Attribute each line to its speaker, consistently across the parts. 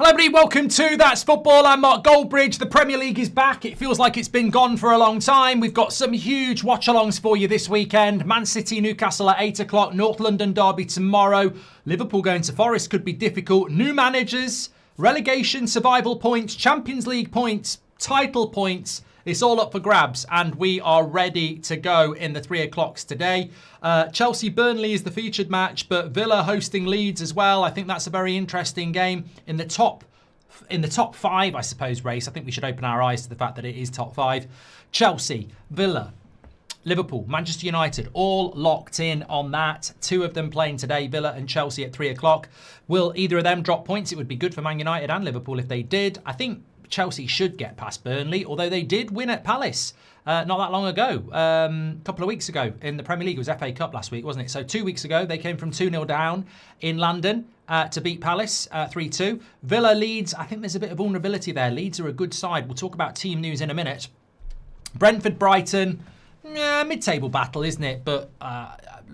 Speaker 1: Hello everybody, welcome to That's Football. I'm Mark Goldbridge. The Premier League is back. It feels like it's been gone for a long time. We've got some huge watch-alongs for you this weekend. Man City, Newcastle at 8 o'clock. North London derby tomorrow. Liverpool going to Forest could be difficult. New managers, relegation, survival points, Champions League points, title points. It's all up for grabs and we are ready to go in the 3 o'clocks today. Chelsea-Burnley is the featured match, but Villa hosting Leeds as well. I think that's a very interesting game. In the top 5, I suppose, race. I think we should open our eyes to the fact that it is top 5. Chelsea, Villa, Liverpool, Manchester United, all locked in on that. 2 of them playing today, Villa and Chelsea at 3 o'clock. Will either of them drop points? It would be good for Man United and Liverpool if they did. I think Chelsea should get past Burnley, although they did win at Palace not that long ago. A couple of weeks ago in the Premier League. It was FA Cup last week, wasn't it? So 2 weeks ago, they came from 2-0 down in London to beat Palace 3-2. Villa, Leeds, I think there's a bit of vulnerability there. Leeds are a good side. We'll talk about team news in a minute. Brentford, Brighton, mid-table battle, isn't it? But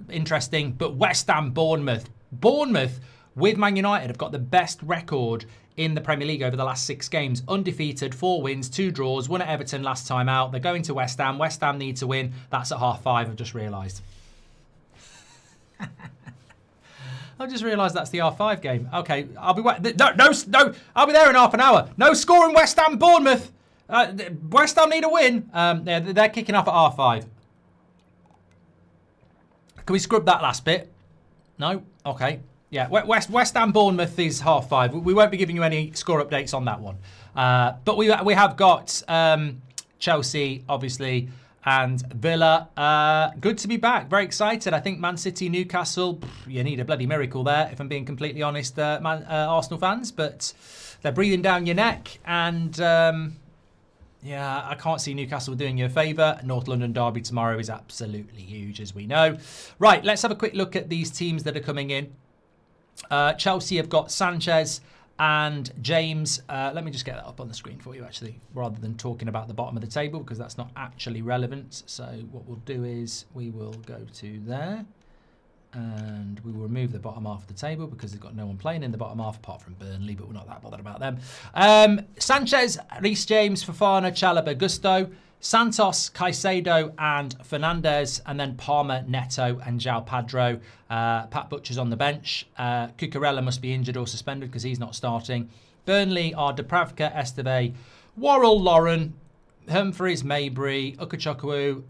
Speaker 1: interesting. But West Ham, Bournemouth. Bournemouth, with Man United, have got the best record in the Premier League over the last 6 games. Undefeated, 4 wins, 2 draws, 1 at Everton last time out. They're going to West Ham. West Ham need to win. That's at 5:30, I've just realised. I've just realised that's the R5 game. Okay, I'll be no, I'll be there in half an hour. No scoring West Ham, Bournemouth. West Ham need a win. They're kicking off at R5. Can we scrub that last bit? No? Okay. Yeah, West Ham Bournemouth is 5:30. We won't be giving you any score updates on that one. But we have got Chelsea, obviously, and Villa. Good to be back. Very excited. I think Man City, Newcastle, you need a bloody miracle there, if I'm being completely honest, Arsenal fans. But they're breathing down your neck. And, yeah, I can't see Newcastle doing you a favour. North London derby tomorrow is absolutely huge, as we know. Right, let's have a quick look at these teams that are coming in. Chelsea have got Sanchez and James. Let me just get that up on the screen for you, actually, rather than talking about the bottom of the table, because that's not actually relevant. So what we'll do is we will go to there and we will remove the bottom half of the table because they've got no one playing in the bottom half apart from Burnley, but we're not that bothered about them. Sanchez, Reece James, Fofana, Chalobah, Gusto, Santos, Caicedo and Fernandes, and then Palmer, Neto and João Pedro. Pat Butcher's on the bench. Cucurella must be injured or suspended because he's not starting. Burnley are Dubravka, Esteve, Worrell, Lauren, Humphreys, Mabry, Ukachukwu,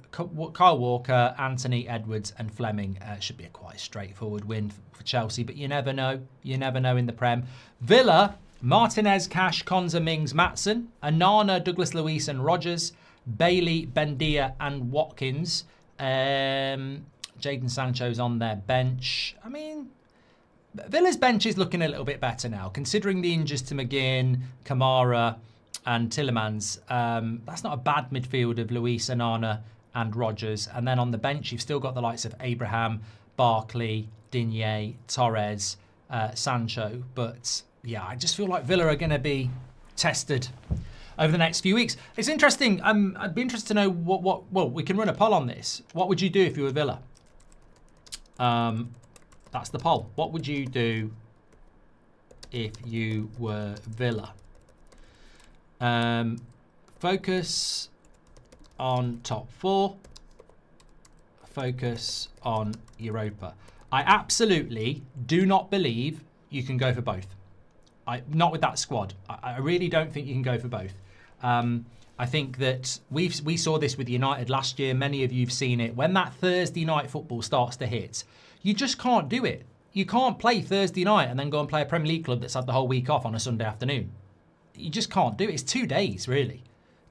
Speaker 1: Kyle Walker, Anthony, Edwards and Fleming. Should be a quite straightforward win for Chelsea, but you never know. You never know in the Prem. Villa, Martinez, Cash, Konza, Mings, Maatsen, Anana, Douglas Luiz and Rogers, Bailey, Bendia and Watkins. Jadon Sancho's on their bench. I mean, Villa's bench is looking a little bit better now, considering the injuries to McGinn, Kamara and Tillemans. That's not a bad midfield of Luis, Anana and Rogers. And then on the bench, you've still got the likes of Abraham, Barkley, Digne, Torres, Sancho. But yeah, I just feel like Villa are going to be tested over the next few weeks. It's interesting. I'd be interested to know well, we can run a poll on this. What would you do if you were Villa? That's the poll. What would you do if you were Villa? Focus on top 4. Focus on Europa. I absolutely do not believe you can go for both. Not with that squad. I really don't think you can go for both. I think that we saw this with United last year. Many of you have seen it. When that Thursday night football starts to hit, you just can't do it. You can't play Thursday night and then go and play a Premier League club that's had the whole week off on a Sunday afternoon. You just can't do it. It's 2 days, really.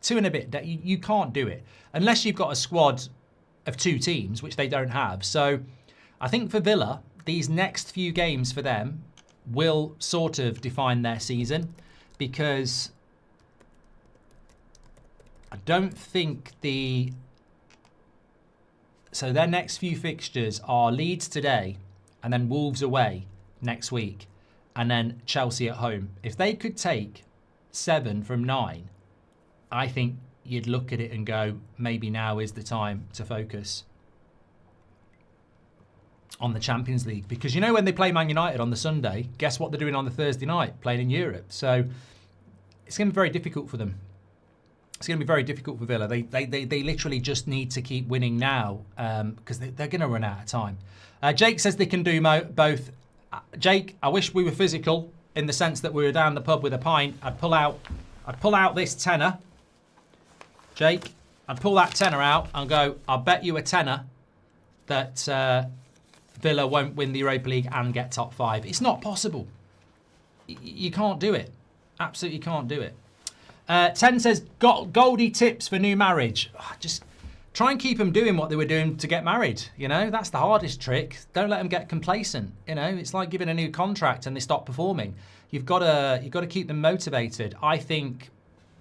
Speaker 1: 2 and a bit. You can't do it. Unless you've got a squad of 2 teams, which they don't have. So I think for Villa, these next few games for them will sort of define their season, because I don't think so their next few fixtures are Leeds today and then Wolves away next week and then Chelsea at home. If they could take 7 from 9, I think you'd look at it and go, maybe now is the time to focus. on the Champions League. Because you know when they play Man United on the Sunday, guess what they're doing on the Thursday night? Playing in Europe. So it's going to be very difficult for them. It's going to be very difficult for Villa. They literally just need to keep winning now because they're going to run out of time. Jake says they can do both. Jake, I wish we were physical in the sense that we were down the pub with a pint. I'd pull out this tenner. Jake, I'd pull that tenner out and go, I'll bet you a tenner that Villa won't win the Europa League and get top 5. It's not possible. You can't do it. Absolutely can't do it. 10 says, got Goldie tips for new marriage. Just try and keep them doing what they were doing to get married. You know, that's the hardest trick. Don't let them get complacent. You know, it's like giving a new contract and they stop performing. You've got to keep them motivated. I think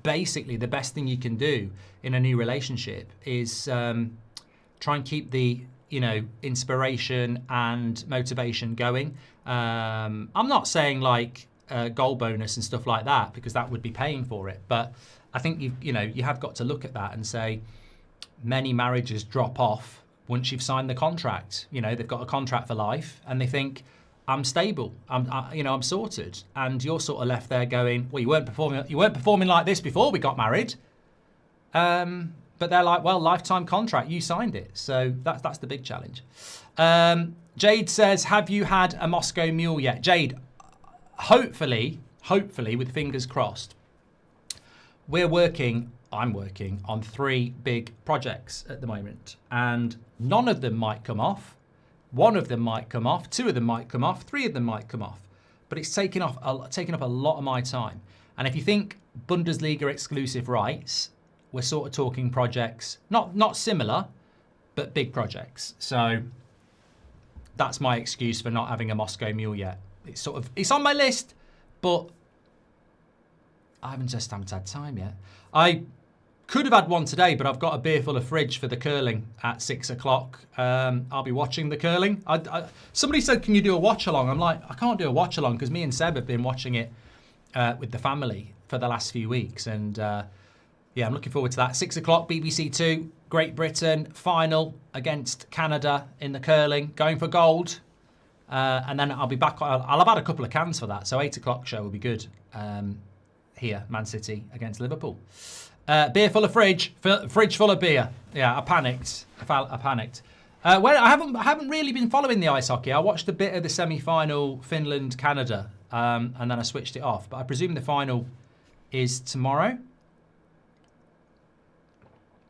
Speaker 1: basically the best thing you can do in a new relationship is try and keep the inspiration and motivation going. I'm not saying like goal bonus and stuff like that because that would be paying for it. But I think you have got to look at that and say many marriages drop off once you've signed the contract. You know, they've got a contract for life and they think I'm stable. I'm sorted. And you're sort of left there going, well, you weren't performing like this before we got married. But they're like, well, lifetime contract, you signed it. So that's the big challenge. Jade says, have you had a Moscow Mule yet? Jade, hopefully, with fingers crossed, I'm working on 3 big projects at the moment. And none of them might come off. 1 of them might come off. 2 of them might come off. 3 of them might come off. But it's taken up a lot of my time. And if you think Bundesliga exclusive rights, we're sort of talking projects, not similar, but big projects. So that's my excuse for not having a Moscow Mule yet. It's on my list, but I haven't had time yet. I could have had one today, but I've got a beer full of fridge for the curling at 6 o'clock. I'll be watching the curling. Somebody said, can you do a watch along? I'm like, I can't do a watch along because me and Seb have been watching it with the family for the last few weeks. And yeah, I'm looking forward to that. 6 o'clock, BBC 2, Great Britain, final against Canada in the curling, going for gold. And then I'll be back. I'll have had a couple of cans for that. So 8 o'clock show will be good here, Man City against Liverpool. Beer full of fridge full of beer. Yeah, I panicked. I panicked. Well, I haven't really been following the ice hockey. I watched a bit of the semi-final Finland-Canada, and then I switched it off. But I presume the final is tomorrow.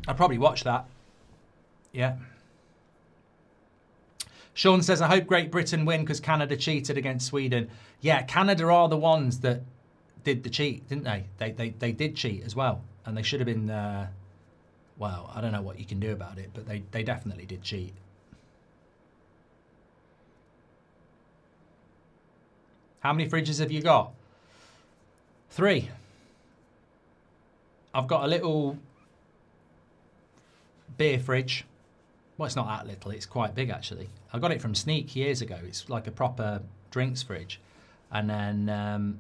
Speaker 1: I'll probably watch that. Yeah. Sean says, I hope Great Britain win because Canada cheated against Sweden. Yeah, Canada are the ones that did the cheat, didn't they? They did cheat as well. And they should have been, well, I don't know what you can do about it, but they definitely did cheat. How many fridges have you got? 3. I've got a little beer fridge. Well, it's not that little. It's quite big, actually. I got it from Sneak years ago. It's like a proper drinks fridge. And then,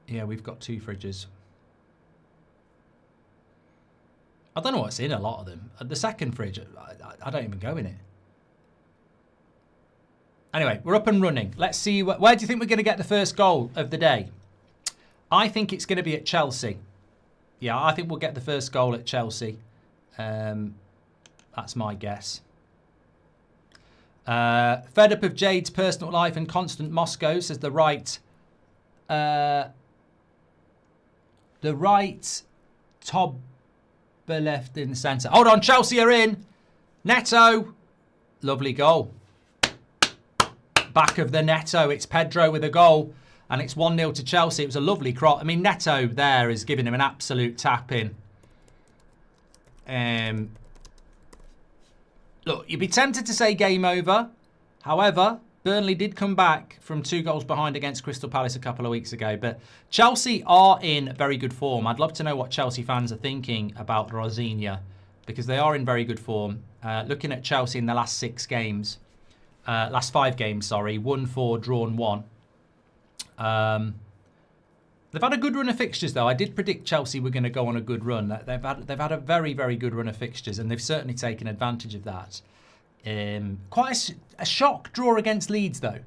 Speaker 1: yeah, we've got 2 fridges. I don't know what's in a lot of them. The second fridge, I don't even go in it. Anyway, we're up and running. Let's see. Where do you think we're going to get the first goal of the day? I think it's going to be at Chelsea. Yeah, I think we'll get the first goal at Chelsea. That's my guess. Fed up of Jade's personal life and constant Moscow, says the right top left in the centre. Hold on, Chelsea are in. Neto. Lovely goal. Back of the Neto. It's Pedro with a goal. And it's 1-0 to Chelsea. It was a lovely cross. I mean, Neto there is giving him an absolute tap in. Look, you'd be tempted to say game over. However, Burnley did come back from 2 goals behind against Crystal Palace a couple of weeks ago. But Chelsea are in very good form. I'd love to know what Chelsea fans are thinking about Rosinha, because they are in very good form. Looking at Chelsea in the last 6 games, last 5 games, sorry, won 4, drawn 1. They've had a good run of fixtures, though. I did predict Chelsea were going to go on a good run. They've had a very, very good run of fixtures, and they've certainly taken advantage of that. Quite a shock draw against Leeds, though.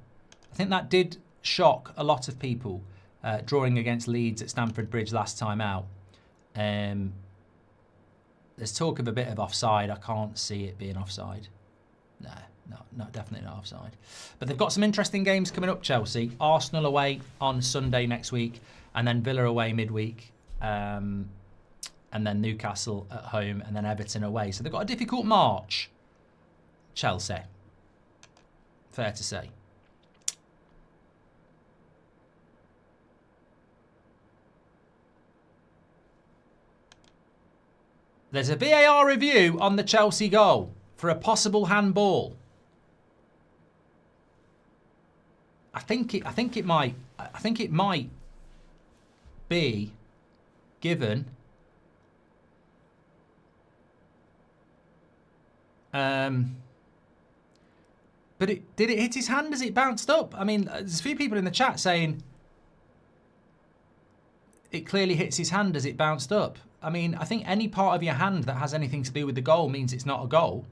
Speaker 1: I think that did shock a lot of people, drawing against Leeds at Stamford Bridge last time out. There's talk of a bit of offside. I can't see it being offside. No, definitely not offside. But they've got some interesting games coming up, Chelsea. Arsenal away on Sunday next week, and then Villa away midweek, and then Newcastle at home, and then Everton away. So they've got a difficult March, Chelsea. Fair to say. There's a VAR review on the Chelsea goal for a possible handball. I think it might be given. But did it hit his hand as it bounced up? I mean, there's a few people in the chat saying it clearly hits his hand as it bounced up. I mean, I think any part of your hand that has anything to do with the goal means it's not a goal.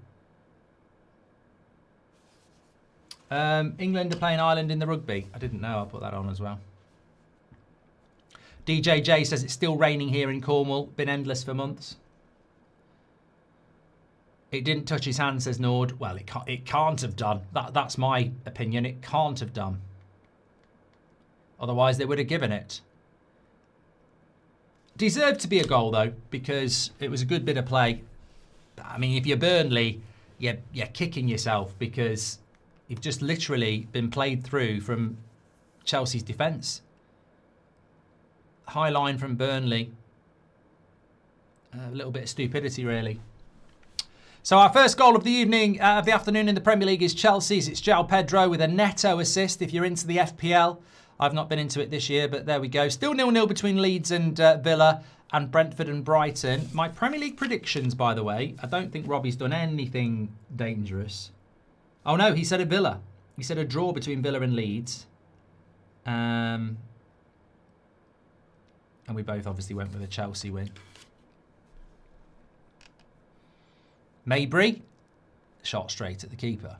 Speaker 1: England are playing Ireland in the rugby. I didn't know. I'll put that on as well. DJJ says it's still raining here in Cornwall. Been endless for months. It didn't touch his hand, says Nord. Well, it can't have done. That's my opinion. It can't have done. Otherwise, they would have given it. Deserved to be a goal, though, because it was a good bit of play. I mean, if you're Burnley, you're kicking yourself because you've just literally been played through from Chelsea's defence. High line from Burnley. A little bit of stupidity, really. So our first goal of the evening, of the afternoon in the Premier League is Chelsea's. It's João Pedro with a Neto assist. If you're into the FPL, I've not been into it this year, but there we go. Still 0-0 between Leeds and Villa and Brentford and Brighton. My Premier League predictions, by the way, I don't think Robbie's done anything dangerous. Oh no, he said a Villa. He said a draw between Villa and Leeds. And we both obviously went with a Chelsea win. Mabry, shot straight at the keeper.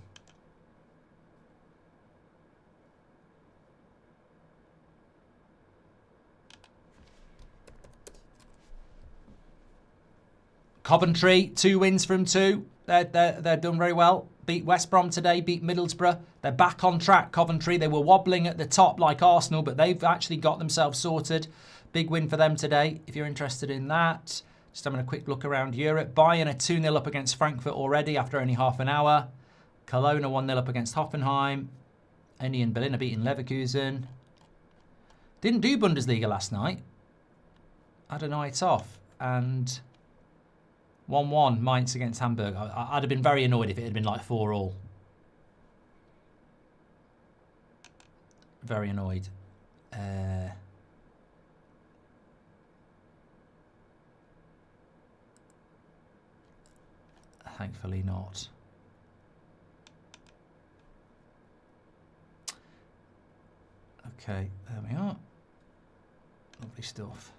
Speaker 1: Coventry, 2 wins from 2. They're done very well. Beat West Brom today, beat Middlesbrough. They're back on track, Coventry. They were wobbling at the top like Arsenal, but they've actually got themselves sorted. Big win for them today, if you're interested in that. Just having a quick look around Europe. Bayern are 2-0 up against Frankfurt already after only half an hour. Cologne are 1-0 up against Hoffenheim. Union Berlin are beating Leverkusen. Didn't do Bundesliga last night. Had a night off. And 1-1 Mainz against Hamburg. I'd have been very annoyed if it had been like 4-4. Very annoyed. Thankfully not. Okay, there we are. Lovely stuff.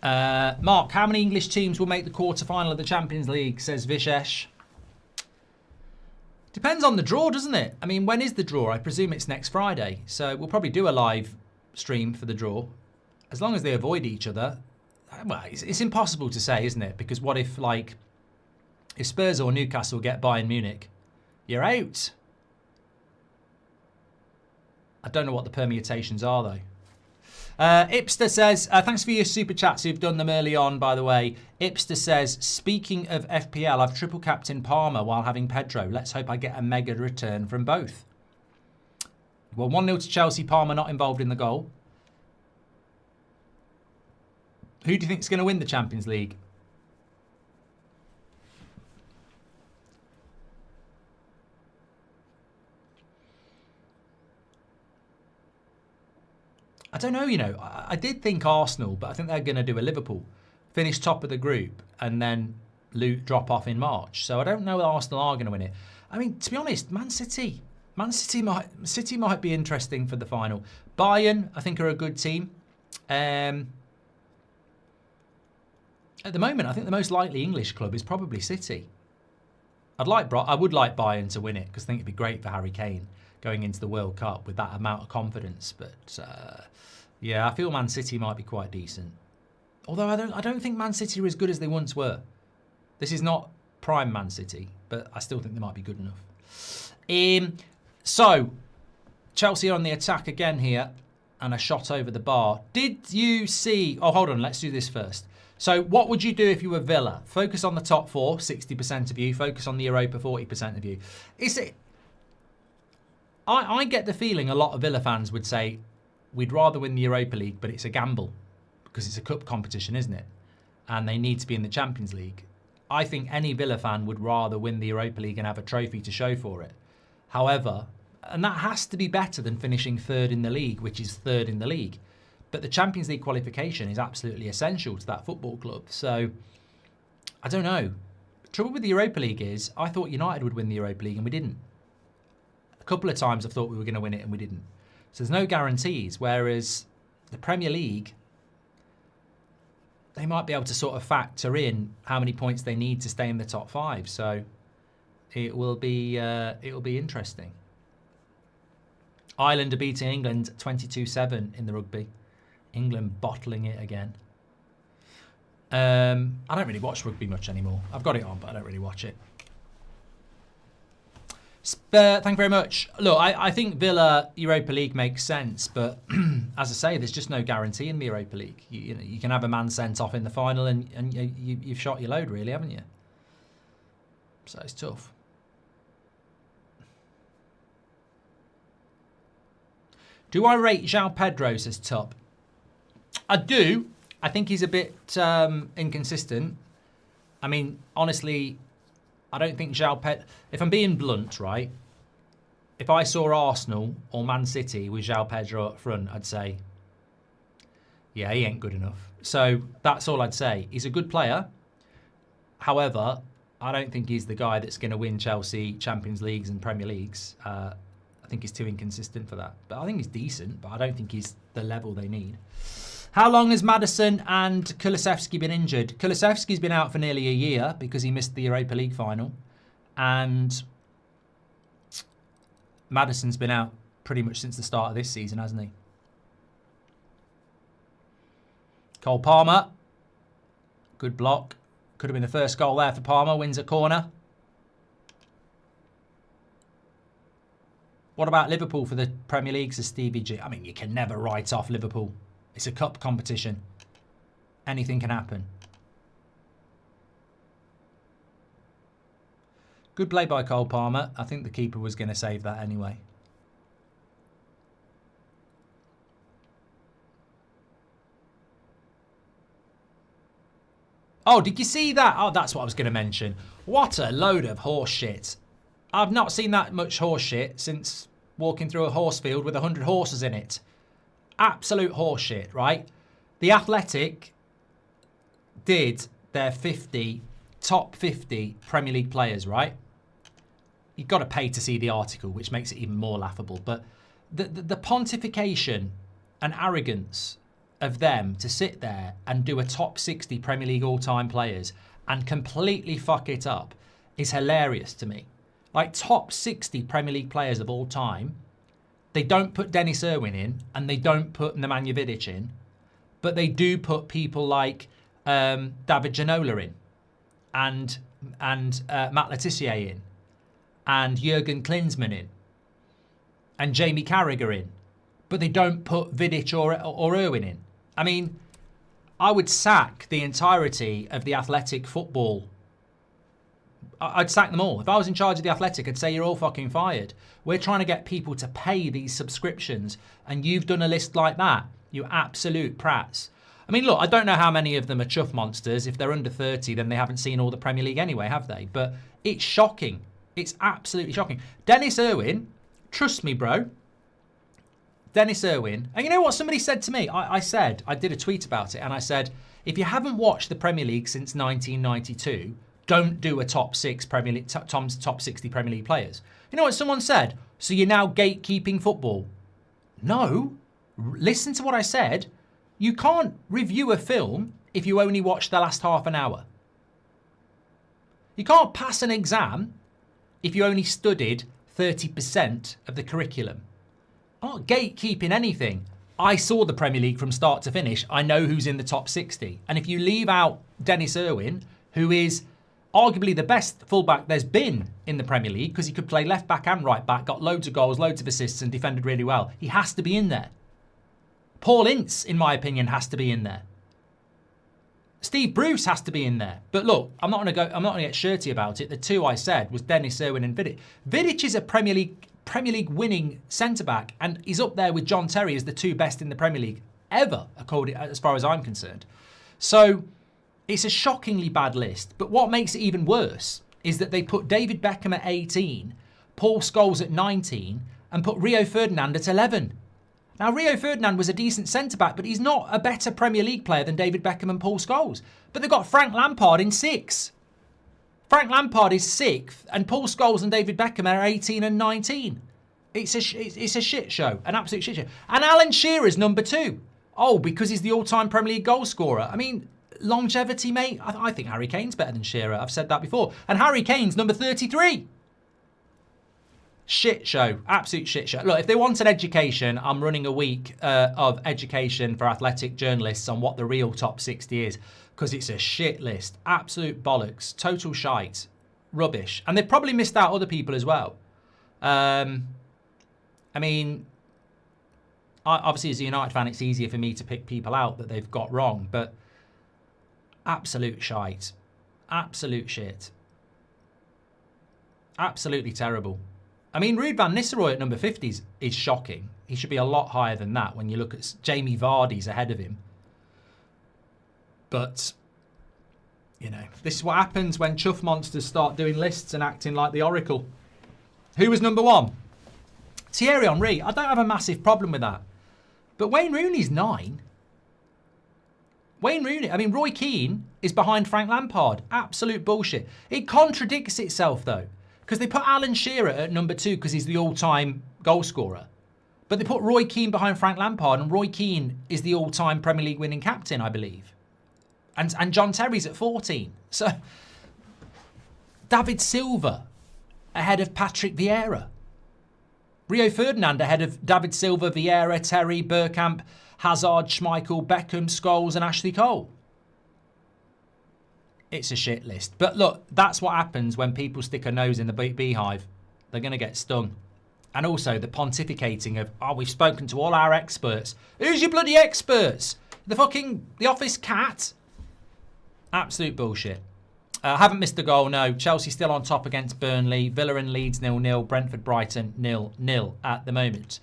Speaker 1: Mark, how many English teams will make the quarter-final of the Champions League, says Vishesh. Depends on the draw, doesn't it? I mean, when is the draw? I presume it's next Friday. So we'll probably do a live stream for the draw. As long as they avoid each other. Well, it's impossible to say, isn't it? Because what if, like, if Spurs or Newcastle get Bayern Munich, you're out. I don't know what the permutations are, though. Ipster says, thanks for your super chats who've done them early on, by the way. Ipster says, speaking of FPL, I've triple captained Palmer while having Pedro. Let's hope I get a mega return from both. Well, 1-0 to Chelsea. Palmer not involved in the goal. Who do you think is going to win the Champions League? I don't know, you know. I did think Arsenal, but I think they're going to do a Liverpool. Finish top of the group and then drop off in March. So I don't know if Arsenal are going to win it. I mean, to be honest, Man City might be interesting for the final. Bayern, I think, are a good team. At the moment, I think the most likely English club is probably City. I would like Bayern to win it because I think it'd be great for Harry Kane going into the World Cup with that amount of confidence. But yeah, I feel Man City might be quite decent. Although I don't think Man City are as good as they once were. This is not prime Man City, but I still think they might be good enough. So Chelsea are on the attack again here, and a shot over the bar. Did you see? Oh, hold on. Let's do this first. So what would you do if you were Villa? Focus on the top four, 60% of you. Focus on the Europa, 40% of you. Is it? I get the feeling a lot of Villa fans would say, we'd rather win the Europa League, but it's a gamble because it's a cup competition, isn't it? And they need to be in the Champions League. I think any Villa fan would rather win the Europa League and have a trophy to show for it. However, and that has to be better than finishing third in the league, which is third in the league. But the Champions League qualification is absolutely essential to that football club. So, I don't know. The trouble with the Europa League is, I thought United would win the Europa League and we didn't. A couple of times I thought we were going to win it and we didn't. So there's no guarantees. Whereas the Premier League, they might be able to sort of factor in how many points they need to stay in the top five. So it will be interesting. Ireland are beating England 22-7 in the rugby. England bottling it again. I don't really watch rugby much anymore. I've got it on, but I don't really watch it. Thank you very much. Look, I think Villa Europa League makes sense, but as I say, there's just no guarantee in the Europa League. You can have a man sent off in the final, and you've shot your load, really, haven't you? So it's tough. Do I rate João Pedro's as top? I do. I think he's a bit inconsistent. I mean, honestly, I don't think João Pedro... If I'm being blunt, right? If I saw Arsenal or Man City with João Pedro up front, I'd say, yeah, he ain't good enough. So that's all I'd say. He's a good player. However, I don't think he's the guy that's going to win Chelsea Champions Leagues and Premier Leagues. I think he's too inconsistent for that. But I think he's decent, but I don't think he's the level they need. How long has Maddison and Kulusevski been injured? Kulusevski's been out for nearly a year because he missed the Europa League final. And Maddison's been out pretty much since the start of this season, hasn't he? Cole Palmer. Good block. Could have been the first goal there for Palmer. Wins a corner. What about Liverpool for the Premier League, says Stevie G? I mean, you can never write off Liverpool. It's a cup competition. Anything can happen. Good play by Cole Palmer. I think the keeper was going to save that anyway. Oh, did you see that? Oh, that's what I was going to mention. What a load of horse shit. I've not seen that much horse shit since walking through a horse field with 100 horses in it. Absolute horse shit, right? The Athletic did their top 50 Premier League players, right? You've got to pay to see the article, which makes it even more laughable. But the pontification and arrogance of them to sit there and do a top 60 Premier League all-time players and completely fuck it up is hilarious to me. Like, top 60 Premier League players of all time, they don't put Dennis Irwin in and they don't put Nemanja Vidic in, but they do put people like David Ginola in and Matt Letizia in and Jurgen Klinsmann in and Jamie Carragher in, but they don't put Vidic or Irwin in. I mean, I would sack the entirety of the Athletic football. I'd sack them all. If I was in charge of the Athletic, I'd say you're all fucking fired. We're trying to get people to pay these subscriptions, and you've done a list like that. You absolute prats. I mean, look, I don't know how many of them are chuff monsters. If they're under 30, then they haven't seen all the Premier League anyway, have they? But it's shocking. It's absolutely shocking. Dennis Irwin, trust me, bro. Dennis Irwin. And you know what somebody said to me? I did a tweet about it, and I said, if you haven't watched the Premier League since 1992, don't do a top 60 Premier League players. You know what someone said? So you're now gatekeeping football? No. Listen to what I said. You can't review a film if you only watch the last half an hour. You can't pass an exam if you only studied 30% of the curriculum. I'm not gatekeeping anything. I saw the Premier League from start to finish. I know who's in the top 60. And if you leave out Dennis Irwin, who is arguably the best fullback there's been in the Premier League, because he could play left back and right back, got loads of goals, loads of assists, and defended really well. He has to be in there. Paul Ince, in my opinion, has to be in there. Steve Bruce has to be in there. But look, I'm not going to get shirty about it. The two I said was Dennis Irwin and Vidic. Vidic is a Premier League winning centre-back, and he's up there with John Terry as the two best in the Premier League ever, as far as I'm concerned. So it's a shockingly bad list. But what makes it even worse is that they put David Beckham at 18, Paul Scholes at 19, and put Rio Ferdinand at 11. Now, Rio Ferdinand was a decent centre-back, but he's not a better Premier League player than David Beckham and Paul Scholes. But they've got Frank Lampard in 6th. Frank Lampard is 6th, and Paul Scholes and David Beckham are 18 and 19. It's a shit show, an absolute shit show. And Alan Shearer's number 2. Oh, because he's the all-time Premier League goal scorer. I mean, longevity, mate. I think Harry Kane's better than Shearer. I've said that before. And Harry Kane's number 33. Shit show. Absolute shit show. Look, if they wanted education, I'm running a week of education for athletic journalists on what the real top 60 is, because it's a shit list. Absolute bollocks. Total shite. Rubbish. And they've probably missed out other people as well. I mean, obviously as a United fan, it's easier for me to pick people out that they've got wrong, but absolute shite. Absolute shit. Absolutely terrible. I mean, Ruud van Nistelrooy at number 50 is shocking. He should be a lot higher than that when you look at Jamie Vardy's ahead of him. But, you know, this is what happens when chuff monsters start doing lists and acting like the Oracle. Who was number 1? Thierry Henry. I don't have a massive problem with that. But Wayne Rooney's 9. Wayne Rooney. I mean, Roy Keane is behind Frank Lampard. Absolute bullshit. It contradicts itself, though. Because they put Alan Shearer at number 2 because he's the all-time goal scorer. But they put Roy Keane behind Frank Lampard, and Roy Keane is the all-time Premier League winning captain, I believe. And John Terry's at 14. So, David Silva ahead of Patrick Vieira. Rio Ferdinand ahead of David Silva, Vieira, Terry, Bergkamp, Hazard, Schmeichel, Beckham, Scholes and Ashley Cole. It's a shit list. But look, that's what happens when people stick a nose in the beehive. They're going to get stung. And also the pontificating of, oh, we've spoken to all our experts. Who's your bloody experts? The office cat? Absolute bullshit. Haven't missed a goal, no. Chelsea still on top against Burnley. Villa and Leeds 0-0. Brentford, Brighton 0-0 at the moment.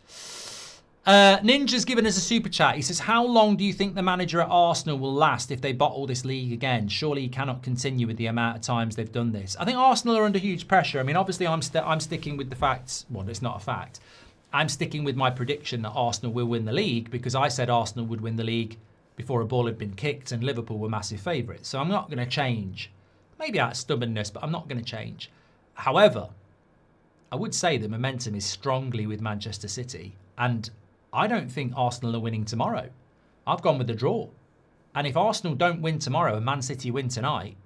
Speaker 1: Ninja's given us a super chat. He says, how long do you think the manager at Arsenal will last if they bottle this league again? Surely he cannot continue with the amount of times they've done this. I think Arsenal are under huge pressure. I mean, obviously I'm sticking with the facts. Well, it's not a fact. I'm sticking with my prediction that Arsenal will win the league because I said Arsenal would win the league before a ball had been kicked and Liverpool were massive favourites. So I'm not going to change. Maybe out of stubbornness, but I'm not going to change. However, I would say the momentum is strongly with Manchester City, and I don't think Arsenal are winning tomorrow. I've gone with the draw. And if Arsenal don't win tomorrow and Man City win tonight,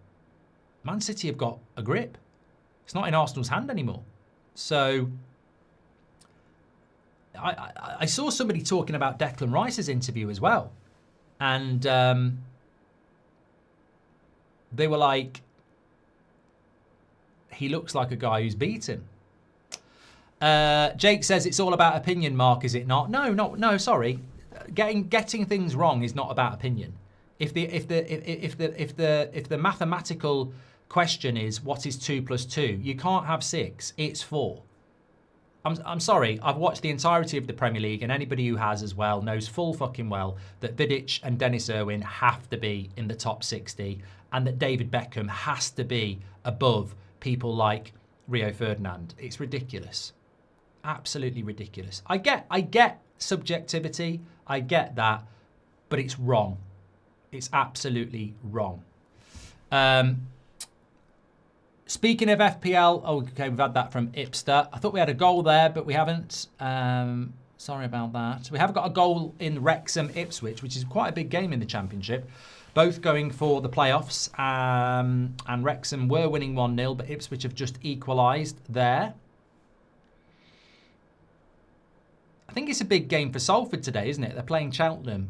Speaker 1: Man City have got a grip. It's not in Arsenal's hand anymore. So I saw somebody talking about Declan Rice's interview as well. And they were like, he looks like a guy who's beaten. Jake says it's all about opinion, Mark, is it not? No, sorry. Getting things wrong is not about opinion. If the mathematical question is what is 2 + 2, you can't have 6, it's 4. I'm sorry, I've watched the entirety of the Premier League, and anybody who has as well knows full fucking well that Vidic and Dennis Irwin have to be in the top 60 and that David Beckham has to be above people like Rio Ferdinand. It's ridiculous. Absolutely ridiculous. I get subjectivity. I get that. But it's wrong. It's absolutely wrong. Speaking of FPL, okay, we've had that from Ipster. I thought we had a goal there, but we haven't. Sorry about that. We have got a goal in Wrexham Ipswich, which is quite a big game in the Championship. Both going for the playoffs. And Wrexham were winning 1-0, but Ipswich have just equalised there. I think it's a big game for Salford today, isn't it? They're playing Cheltenham.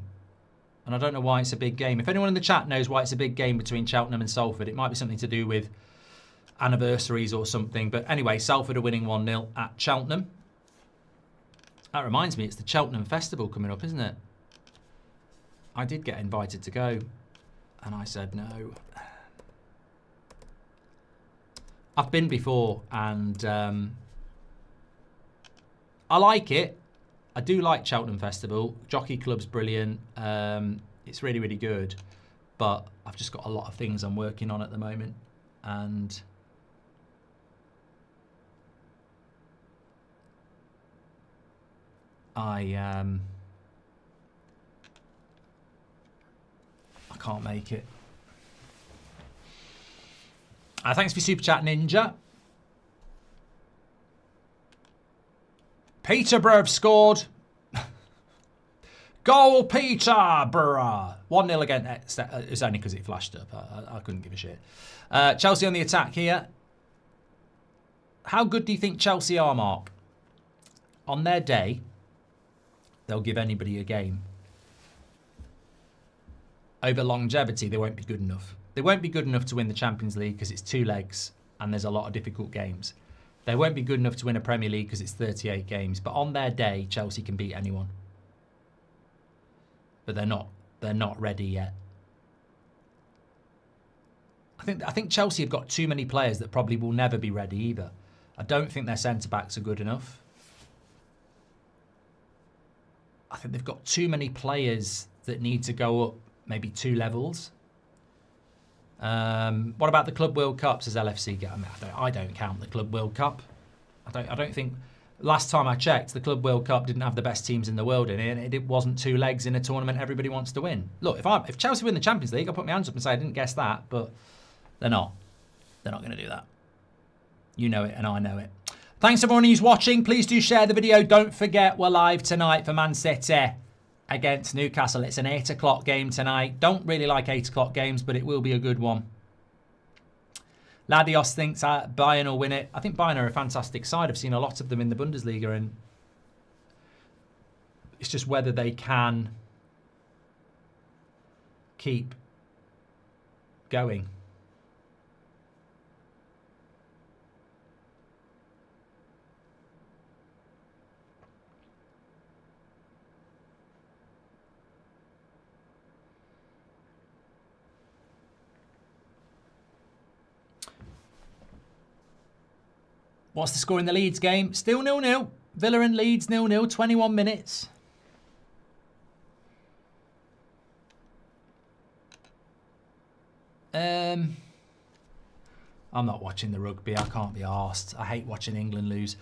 Speaker 1: And I don't know why it's a big game. If anyone in the chat knows why it's a big game between Cheltenham and Salford, it might be something to do with anniversaries or something. But anyway, Salford are winning 1-0 at Cheltenham. That reminds me, it's the Cheltenham Festival coming up, isn't it? I did get invited to go, and I said no. I've been before, and I like it. I do like Cheltenham Festival. Jockey Club's brilliant. It's really, really good. But I've just got a lot of things I'm working on at the moment, and I can't make it. Thanks for Super Chat Ninja. Peterborough have scored. Goal Peterborough. 1-0 again. It's only because it flashed up. I couldn't give a shit. Chelsea on the attack here. How good do you think Chelsea are, Mark? On their day, they'll give anybody a game. Over longevity, they won't be good enough. They won't be good enough to win the Champions League because it's 2 legs and there's a lot of difficult games. They won't be good enough to win a Premier League because it's 38 games. But on their day, Chelsea can beat anyone. But they're not. They're not ready yet. I think Chelsea have got too many players that probably will never be ready either. I don't think their centre-backs are good enough. I think they've got too many players that need to go up maybe 2 levels. What about the Club World Cup, says LFC? I mean, I don't count the Club World Cup. I don't think... Last time I checked, the Club World Cup didn't have the best teams in the world in it, and it wasn't 2 legs in a tournament everybody wants to win. Look, if Chelsea win the Champions League, I'll put my hands up and say I didn't guess that, but they're not. They're not going to do that. You know it, and I know it. Thanks everyone who's watching. Please do share the video. Don't forget, we're live tonight for Man City against Newcastle. It's an 8 o'clock game tonight. Don't really like 8 o'clock games, but it will be a good one. Ladios thinks Bayern will win it. I think Bayern are a fantastic side. I've seen a lot of them in the Bundesliga, and it's just whether they can keep going. What's the score in the Leeds game? Still 0-0. Villa and Leeds 0-0, 21 minutes. I'm not watching the rugby. I can't be arsed. I hate watching England lose.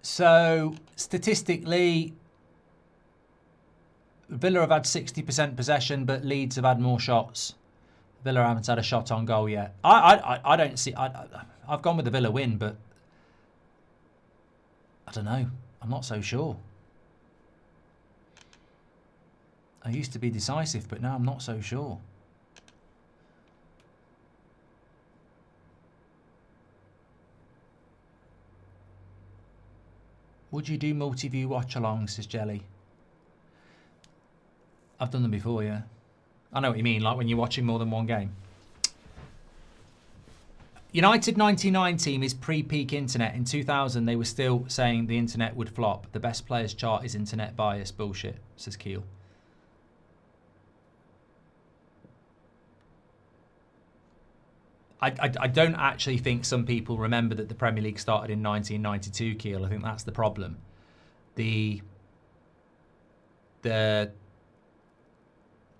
Speaker 1: So, statistically, Villa have had 60% possession, but Leeds have had more shots. Villa haven't had a shot on goal yet. I don't see... I've gone with the Villa win, but I don't know. I'm not so sure. I used to be decisive, but now I'm not so sure. Would you do multi-view watch-alongs, says Jelly? I've done them before, yeah. I know what you mean, like when you're watching more than one game. United 99 team is pre-peak internet. In 2000, they were still saying the internet would flop. The best players chart is internet bias. Bullshit, says Keel. I don't actually think some people remember that the Premier League started in 1992, Keel. I think that's the problem.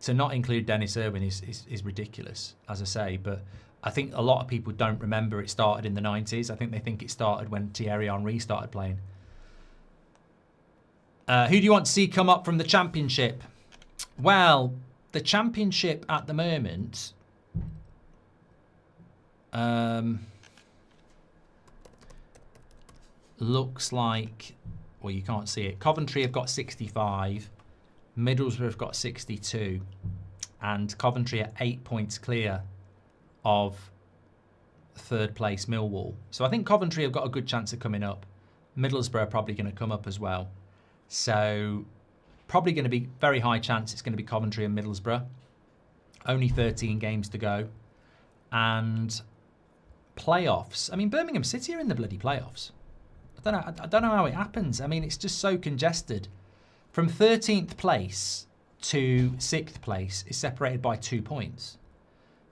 Speaker 1: To not include Dennis Irwin is ridiculous, as I say, but I think a lot of people don't remember it started in the 90s. I think they think it started when Thierry Henry started playing. Who do you want to see come up from the Championship? Well, the Championship at the moment... looks like, well, you can't see it. Coventry have got 65. Middlesbrough have got 62. And Coventry are 8 points clear of third place Millwall. So I think Coventry have got a good chance of coming up. Middlesbrough are probably going to come up as well. So probably going to be very high chance it's going to be Coventry and Middlesbrough. Only 13 games to go. And playoffs. I mean, Birmingham City are in the bloody playoffs. I don't know how it happens. I mean, it's just so congested. From 13th place to 6th place is separated by 2 points.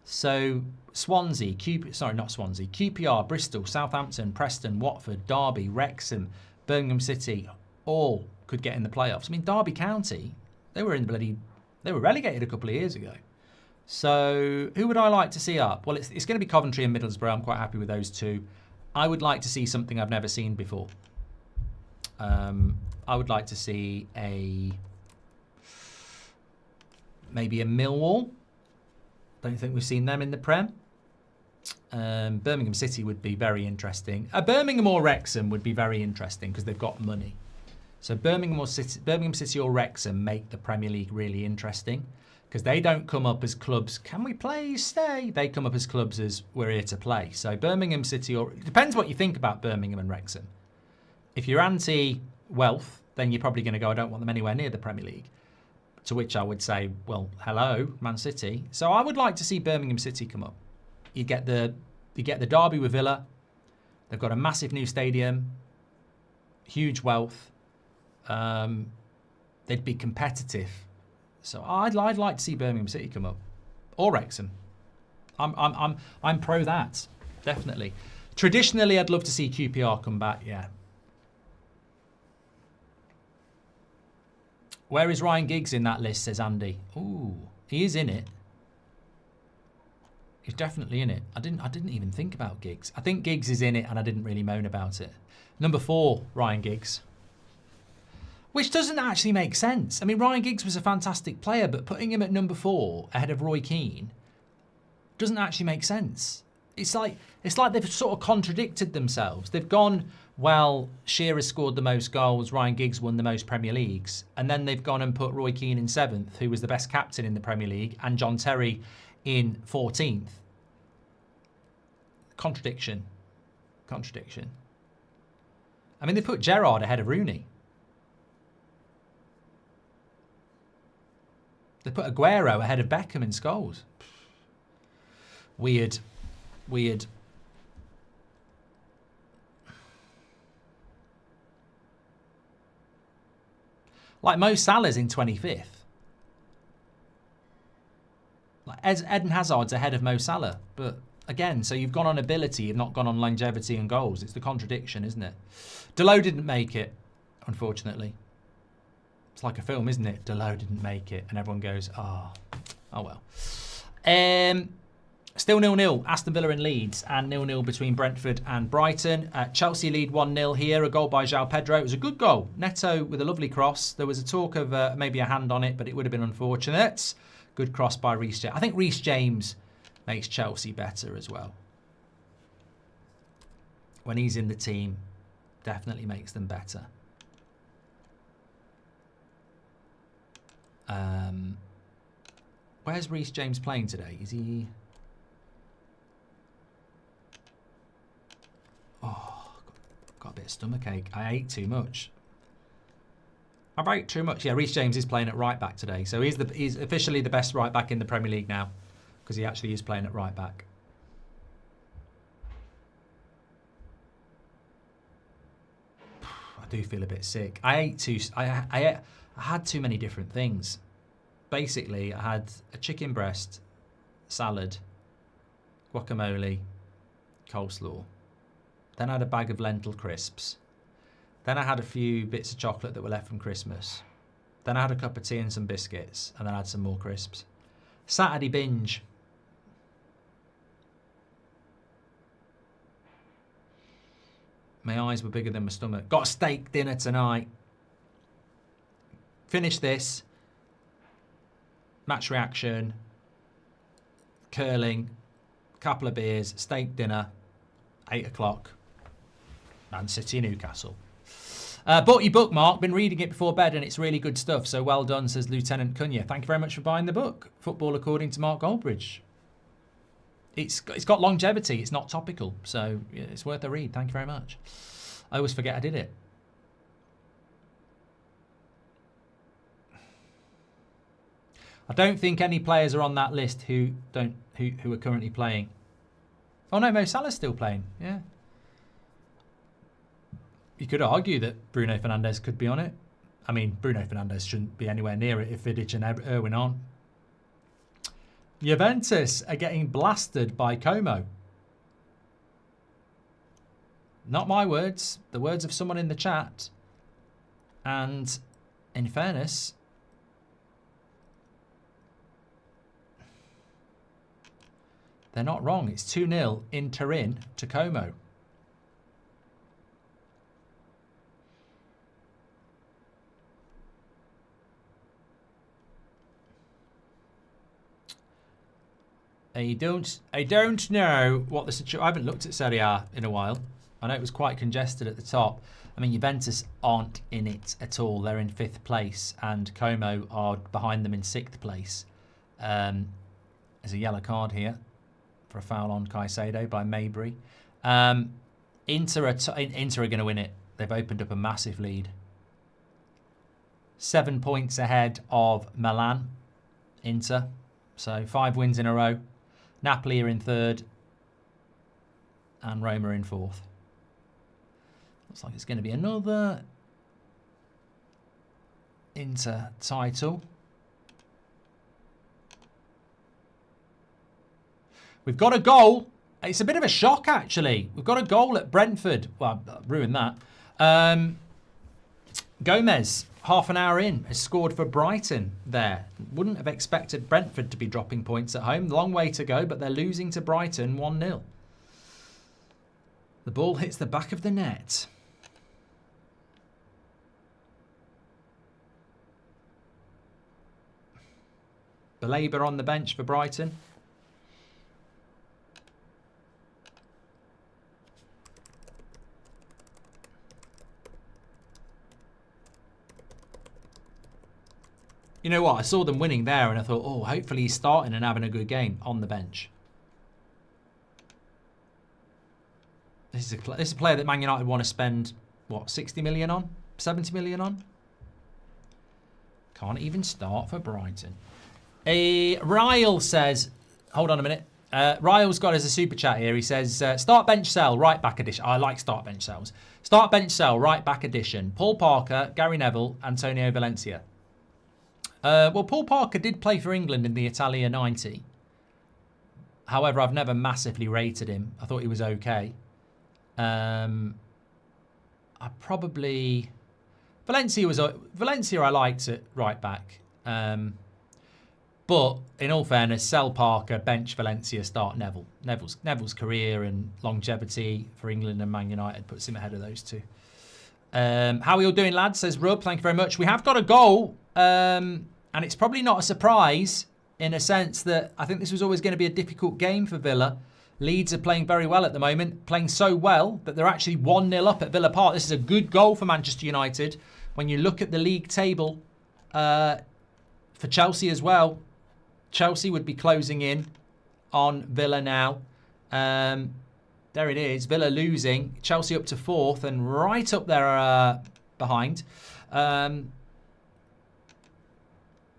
Speaker 1: So Swansea, QPR, Bristol, Southampton, Preston, Watford, Derby, Wrexham, Birmingham City, all could get in the playoffs. I mean, Derby County, they were relegated a couple of years ago. So who would I like to see up? Well, it's going to be Coventry and Middlesbrough. I'm quite happy with those two. I would like to see something I've never seen before. I would like to see maybe a Millwall. Don't think we've seen them in the Prem. Birmingham City would be very interesting. Birmingham or Wrexham would be very interesting because they've got money. So Birmingham City or Wrexham make the Premier League really interesting because they don't come up as clubs. Can we please stay? They come up as clubs as we're here to play. So Birmingham City, or it depends what you think about Birmingham and Wrexham. If you're anti-wealth, then you're probably going to go, I don't want them anywhere near the Premier League. To which I would say, well, hello, Man City. So I would like to see Birmingham City come up. You get the derby with Villa. They've got a massive new stadium, huge wealth. They'd be competitive. So I'd like to see Birmingham City come up, or Wrexham. I'm pro that, definitely. Traditionally, I'd love to see QPR come back. Yeah. Where is Ryan Giggs in that list, says Andy. Ooh, he is in it. He's definitely in it. I didn't even think about Giggs. I think Giggs is in it and I didn't really moan about it. Number 4, Ryan Giggs. Which doesn't actually make sense. I mean, Ryan Giggs was a fantastic player, but putting him at number 4 ahead of Roy Keane doesn't actually make sense. It's like they've sort of contradicted themselves. They've gone, well, Shearer scored the most goals, Ryan Giggs won the most Premier Leagues, and then they've gone and put Roy Keane in 7th, who was the best captain in the Premier League, and John Terry in 14th. Contradiction. I mean, they put Gerrard ahead of Rooney. They put Aguero ahead of Beckham in goals. Weird. Like Mo Salah's in 25th. Like Eden Hazard's ahead of Mo Salah. But again, so you've gone on ability, you've not gone on longevity and goals. It's the contradiction, isn't it? Delo didn't make it, unfortunately. It's like a film, isn't it? Delo didn't make it. And everyone goes, oh well. Still 0-0. Aston Villa and Leeds, and 0-0 between Brentford and Brighton. Chelsea lead 1-0 here. A goal by João Pedro. It was a good goal. Neto with a lovely cross. There was a talk of maybe a hand on it, but it would have been unfortunate. Good cross by Reece James. I think Reece James makes Chelsea better as well. When he's in the team, definitely makes them better. Where's Reece James playing today? Is he... Oh, got a bit of stomachache. I ate too much. Yeah, Reece James is playing at right back today. So he's officially the best right back in the Premier League now, because he actually is playing at right back. I do feel a bit sick. I had too many different things. Basically, I had a chicken breast, salad, guacamole, coleslaw. Then I had a bag of lentil crisps. Then I had a few bits of chocolate that were left from Christmas. Then I had a cup of tea and some biscuits. And then I had some more crisps. Saturday binge. My eyes were bigger than my stomach. Got a steak dinner tonight. Finish this. Match reaction. Curling. Couple of beers. Steak dinner. 8 o'clock. Man City, Newcastle. Bought your book, Mark. Been reading it before bed and it's really good stuff. So well done, says Lieutenant Cunha. Thank you very much for buying the book. Football According to Mark Goldbridge. It's got longevity. It's not topical. So yeah, it's worth a read. Thank you very much. I always forget I did it. I don't think any players are on that list who are currently playing. Oh no, Mo Salah's still playing. Yeah. You could argue that Bruno Fernandes could be on it. I mean, Bruno Fernandes shouldn't be anywhere near it if Vidic and Irwin aren't. Juventus are getting blasted by Como. Not my words, the words of someone in the chat. And in fairness, they're not wrong. It's 2-0 in Turin to Como. I don't know what the situation. I haven't looked at Serie A in a while. I know it was quite congested at the top. I mean, Juventus aren't in it at all. They're in 5th place, and Como are behind them in 6th place. There's a yellow card here for a foul on Caicedo by Mabry. Inter are going to win it. They've opened up a massive lead. 7 points ahead of Milan. Inter. So 5 wins in a row. Napoli are in 3rd. And Roma are in 4th. Looks like it's going to be another Inter title. We've got a goal. It's a bit of a shock, actually. We've got a goal at Brentford. Well, ruined that. Gomez, half an hour in, has scored for Brighton there. Wouldn't have expected Brentford to be dropping points at home. Long way to go, but they're losing to Brighton 1-0. The ball hits the back of the net. Belabor on the bench for Brighton. You know what? I saw them winning there and I thought, oh, hopefully he's starting and having a good game on the bench. This is a player that Man United want to spend, what, 60 million on? 70 million on? Can't even start for Brighton. Ryle says, hold on a minute. Ryle's got us a super chat here. He says, start bench sell, right back edition. I like start bench sells. Start bench sell, right back edition. Paul Parker, Gary Neville, Antonio Valencia. Well, Paul Parker did play for England in the Italia 90. However, I've never massively rated him. I thought he was okay. I probably... Valencia I liked at right back. But in all fairness, sell Parker, bench Valencia, start Neville. Neville's career and longevity for England and Man United puts him ahead of those two. How are you all doing, lads? Says Rub. Thank you very much. We have got a goal. And it's probably not a surprise in a sense that I think this was always going to be a difficult game for Villa. Leeds are playing very well at the moment, playing so well that they're actually 1-0 up at Villa Park. This is a good goal for Manchester United. When you look at the league table for Chelsea as well, Chelsea would be closing in on Villa now. There it is, Villa losing, Chelsea up to 4th and right up there behind.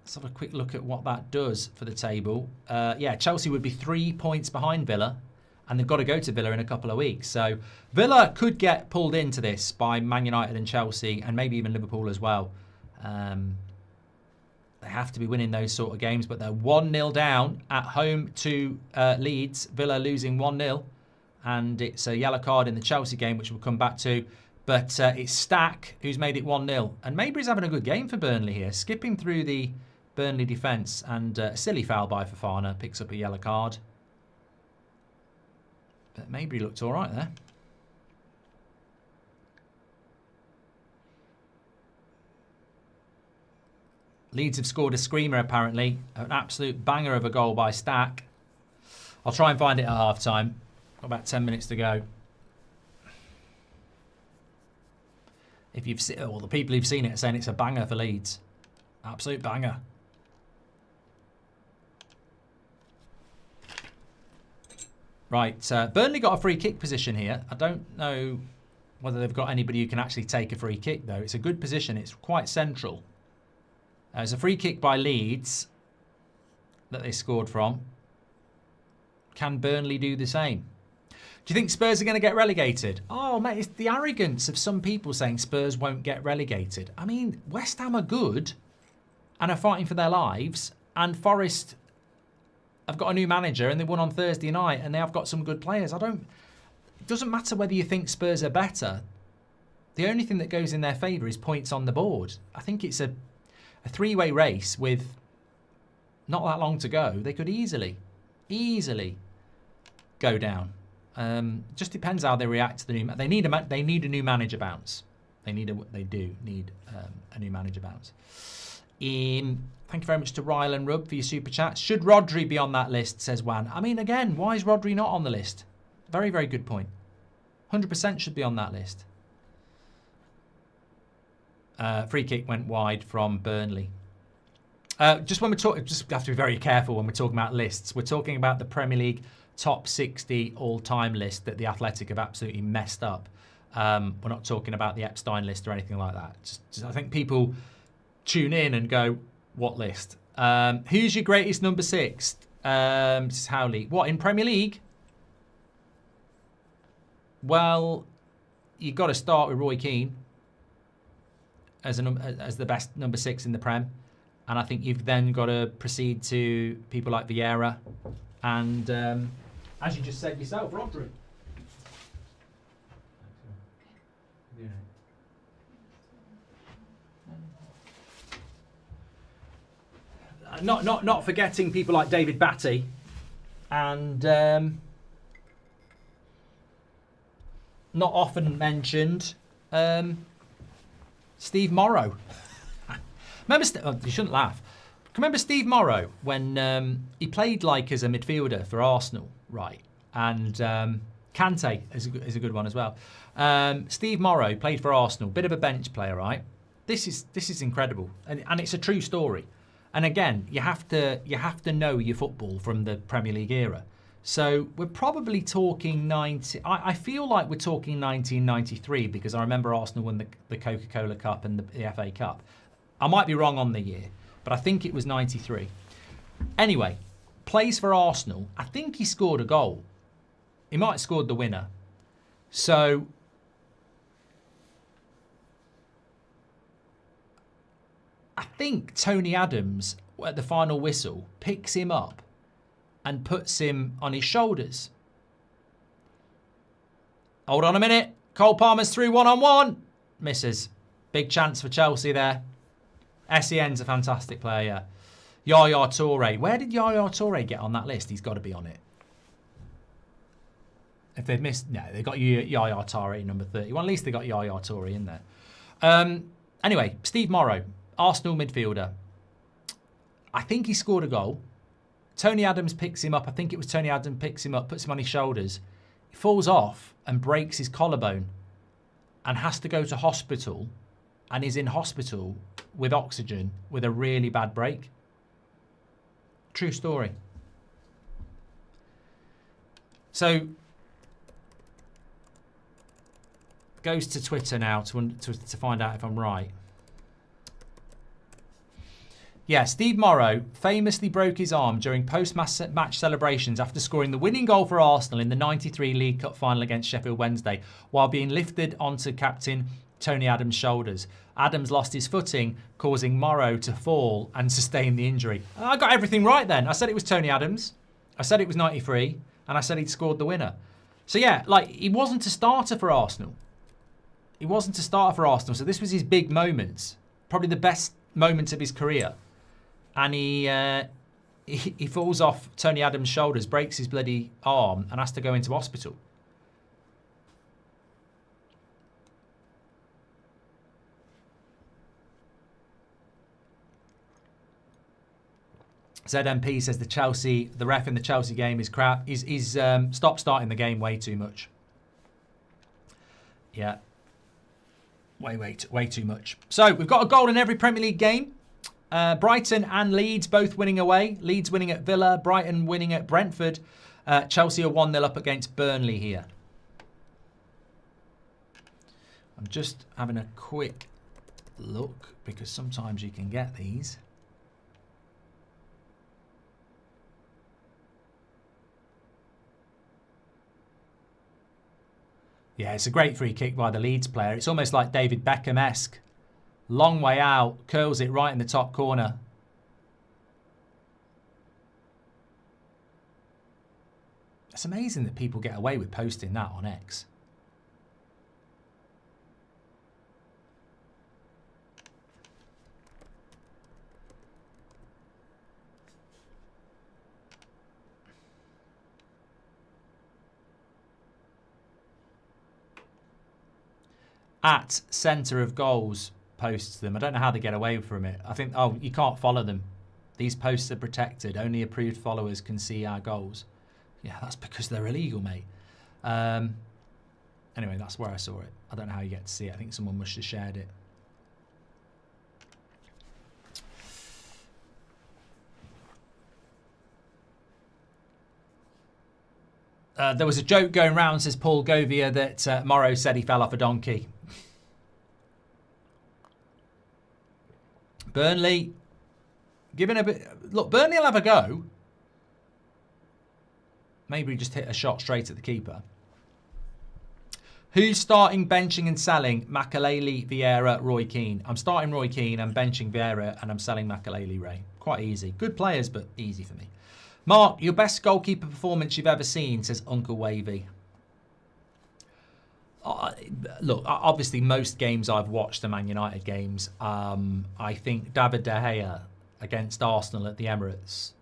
Speaker 1: Let's have a quick look at what that does for the table. Yeah, Chelsea would be 3 points behind Villa, and they've got to go to Villa in a couple of weeks. So Villa could get pulled into this by Man United and Chelsea, and maybe even Liverpool as well. They have to be winning those sort of games, but they're 1-0 down at home to Leeds. Villa losing 1-0, and it's a yellow card in the Chelsea game, which we'll come back to. But it's Stack who's made it 1-0. And Mabry's having a good game for Burnley here, skipping through the Burnley defence, and a silly foul by Fofana picks up a yellow card. But Mabry looked all right there. Leeds have scored a screamer apparently. An absolute banger of a goal by Stack. I'll try and find it at half time. Got about 10 minutes to go. If you've seen, well, the people who've seen it are saying it's a banger for Leeds. Absolute banger. Right, Burnley got a free kick position here. I don't know whether they've got anybody who can actually take a free kick, though. It's a good position. It's quite central. It's a free kick by Leeds that they scored from. Can Burnley do the same? Do you think Spurs are going to get relegated? Oh, mate, it's the arrogance of some people saying Spurs won't get relegated. I mean, West Ham are good and are fighting for their lives. And Forest have got a new manager and they won on Thursday night and they have got some good players. It doesn't matter whether you think Spurs are better. The only thing that goes in their favour is points on the board. I think it's a three-way race with not that long to go. They could easily go down. Just depends how they react to the new. They need a new manager bounce. They do need a new manager bounce. Thank you very much to Rylan Rubb for your super chat. Should Rodri be on that list? Says Wan. I mean, again, why is Rodri not on the list? Very, very good point. 100% should be on that list. Free kick went wide from Burnley. Just when we're talking, just have to be very careful when we're talking about lists. We're talking about the Premier League top 60 all-time list that the Athletic have absolutely messed up. We're not talking about the Epstein list or anything like that. Just I think people tune in and go, what list? Who's your greatest number 6? This is Howley. What, in Premier League? Well, you've got to start with Roy Keane as the best number 6 in the Prem. And I think you've then got to proceed to people like Vieira and, as you just said yourself, Rodri. Not forgetting people like David Batty and not often mentioned Steve Morrow. Remember, you shouldn't laugh. Remember Steve Morrow when he played like as a midfielder for Arsenal, right? And Kante is a good one as well. Steve Morrow played for Arsenal, bit of a bench player, right? This is incredible, and it's a true story. And again, you have to know your football from the Premier League era. So we're probably talking 90. I feel like we're talking 1993 because I remember Arsenal won the Coca-Cola Cup and the FA Cup. I might be wrong on the year, but I think it was 93. Anyway, plays for Arsenal. I think he scored a goal. He might have scored the winner. So I think Tony Adams, at the final whistle, picks him up and puts him on his shoulders. Hold on a minute. Cole Palmer's through one-on-one. Misses. Big chance for Chelsea there. SEN's a fantastic player. Yaya Toure. Where did Yaya Toure get on that list? He's got to be on it. If they've missed... No, they've got Yaya Toure number 31. At least they got Yaya Toure in there. Anyway, Steve Morrow, Arsenal midfielder. I think he scored a goal. Tony Adams picks him up. I think it was Tony Adams picks him up, puts him on his shoulders. He falls off and breaks his collarbone and has to go to hospital and is in hospital with oxygen with a really bad break. True story. So, goes to Twitter now to find out if I'm right. Yeah, Steve Morrow famously broke his arm during post-match celebrations after scoring the winning goal for Arsenal in the 93 League Cup final against Sheffield Wednesday while being lifted onto captain Tony Adams' shoulders. Adams lost his footing, causing Morrow to fall and sustain the injury. I got everything right then. I said it was Tony Adams. I said it was 93. And I said he'd scored the winner. So yeah, like, he wasn't a starter for Arsenal. He wasn't a starter for Arsenal. So this was his big moment. Probably the best moment of his career. And he falls off Tony Adams' shoulders, breaks his bloody arm, and has to go into hospital. ZMP says the ref in the Chelsea game is crap. He's stopped starting the game way too much. Yeah. Way too much. So we've got a goal in every Premier League game. Brighton and Leeds both winning away. Leeds winning at Villa, Brighton winning at Brentford. Chelsea are 1-0 up against Burnley here. I'm just having a quick look because sometimes you can get these. Yeah, it's a great free kick by the Leeds player. It's almost like David Beckham-esque. Long way out, curls it right in the top corner. It's amazing that people get away with posting that on X. At centre of goals posts them. I don't know how they get away from it. I think, oh, you can't follow them. These posts are protected. Only approved followers can see our goals. Yeah, that's because they're illegal, mate. Anyway, that's where I saw it. I don't know how you get to see it. I think someone must have shared it. There was a joke going round, says Paul Govia, that Morrow said he fell off a donkey. Burnley, giving a bit... Look, Burnley will have a go. Maybe just hit a shot straight at the keeper. Who's starting, benching and selling? Makaleli, Vieira, Roy Keane. I'm starting Roy Keane, I'm benching Vieira, and I'm selling Makaleli, Ray. Quite easy. Good players, but easy for me. Mark, your best goalkeeper performance you've ever seen, says Uncle Wavy. Look, obviously most games I've watched are Man United games. I think David De Gea against Arsenal at the Emirates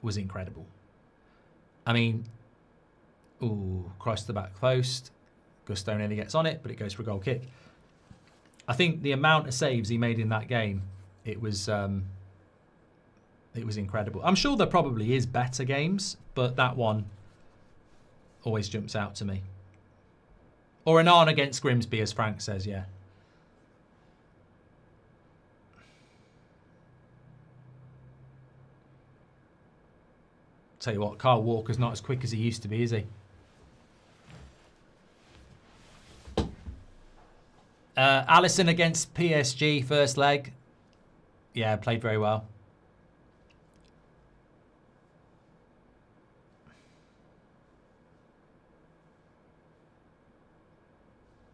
Speaker 1: was incredible. I mean, ooh, cross the back post. Gusto nearly gets on it, but it goes for a goal kick. I think the amount of saves he made in that game, it was incredible. I'm sure there probably is better games, but that one always jumps out to me. Or an Arn against Grimsby, as Frank says, yeah. Tell you what, Kyle Walker's not as quick as he used to be, is he? Alisson against PSG, first leg. Yeah, played very well.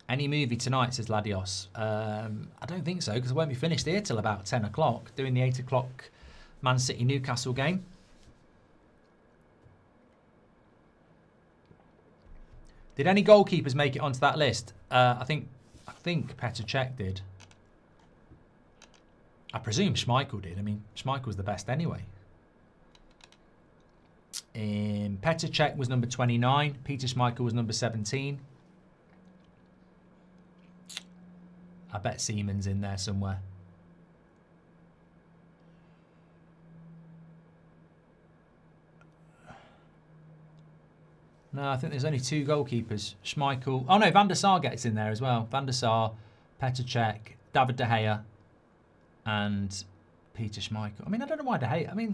Speaker 1: Any movie tonight, says Ladios. I don't think so, because I won't be finished here till about 10 o'clock, doing the 8 o'clock Man City-Newcastle game. Did any goalkeepers make it onto that list? I think Petr Cech did. I presume Schmeichel did. I mean, Schmeichel's the best anyway. Petr Cech was number 29. Peter Schmeichel was number 17. I bet Seaman's in there somewhere. No, I think there's only two goalkeepers. Schmeichel. Oh no, Van der Sar gets in there as well. Van der Sar, Petr Cech, David De Gea, and Peter Schmeichel. I mean, I don't know why De Gea. I mean,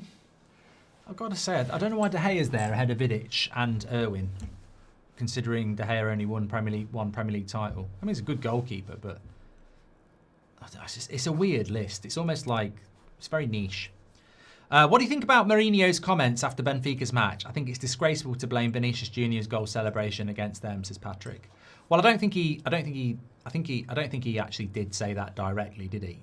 Speaker 1: I've got to say, I don't know why De Gea's there ahead of Vidic and Irwin, considering De Gea only won one Premier League title. I mean, he's a good goalkeeper, but it's a weird list. It's almost like it's very niche. What do you think about Mourinho's comments after Benfica's match? I think it's disgraceful to blame Vinicius Junior's goal celebration against them, says Patrick. Well, I don't think he actually did say that directly, did he?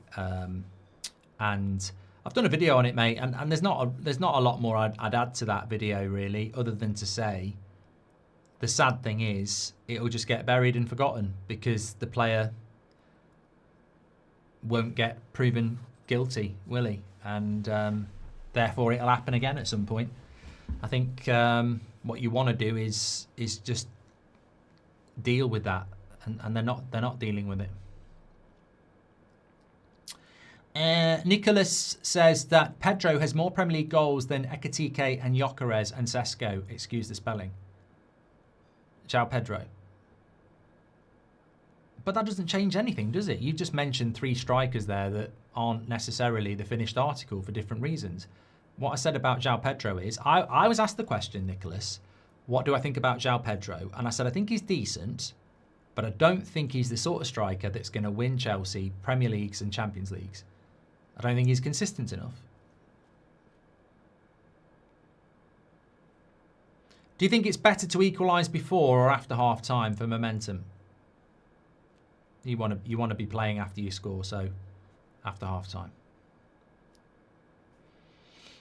Speaker 1: And I've done a video on it, mate, and there's not a lot more I'd add to that video really, other than to say the sad thing is it'll just get buried and forgotten because the player won't get proven guilty, will he? And therefore it'll happen again at some point. I think what you want to do is just deal with that, and they're not dealing with it. Nicholas says that Pedro has more Premier League goals than Ekitike and Gyökeres and Sesko. Excuse the spelling. Ciao, Pedro. But that doesn't change anything, does it? You've just mentioned 3 strikers there that aren't necessarily the finished article for different reasons. What I said about João Pedro is, I was asked the question, Nicholas, what do I think about João Pedro? And I said, I think he's decent, but I don't think he's the sort of striker that's going to win Chelsea Premier Leagues and Champions Leagues. I don't think he's consistent enough. Do you think it's better to equalise before or after half-time for momentum? You want to be playing after you score, so after half-time.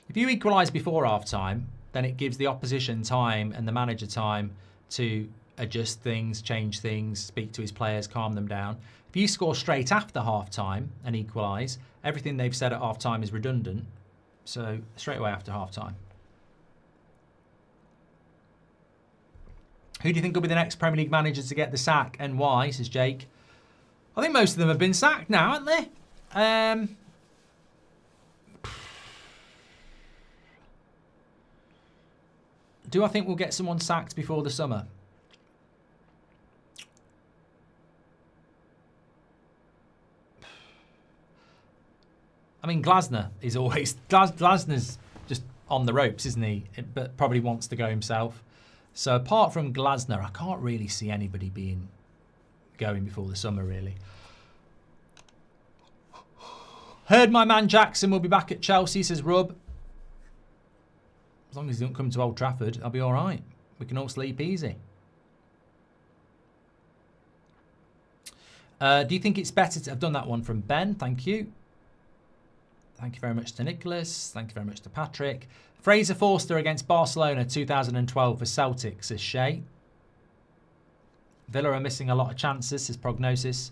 Speaker 1: If you equalise before half-time, then it gives the opposition time and the manager time to adjust things, change things, speak to his players, calm them down. If you score straight after half-time and equalise, everything they've said at half-time is redundant, so straight away after half-time. Who do you think will be the next Premier League manager to get the sack and why, says Jake? I think most of them have been sacked now, haven't they? Do I think we'll get someone sacked before the summer? I mean, Glasner is always... Glasner's just on the ropes, isn't he? But probably wants to go himself. So apart from Glasner, I can't really see anybody going before the summer, really. Heard my man Jackson will be back at Chelsea, says Rub. As long as he don't come to Old Trafford, I'll be all right. We can all sleep easy. Do you think it's better to... I've done that one from Ben. Thank you. Thank you very much to Nicholas. Thank you very much to Patrick. Fraser Forster against Barcelona 2012 for Celtic, says Shay. Villa are missing a lot of chances, says Prognosis.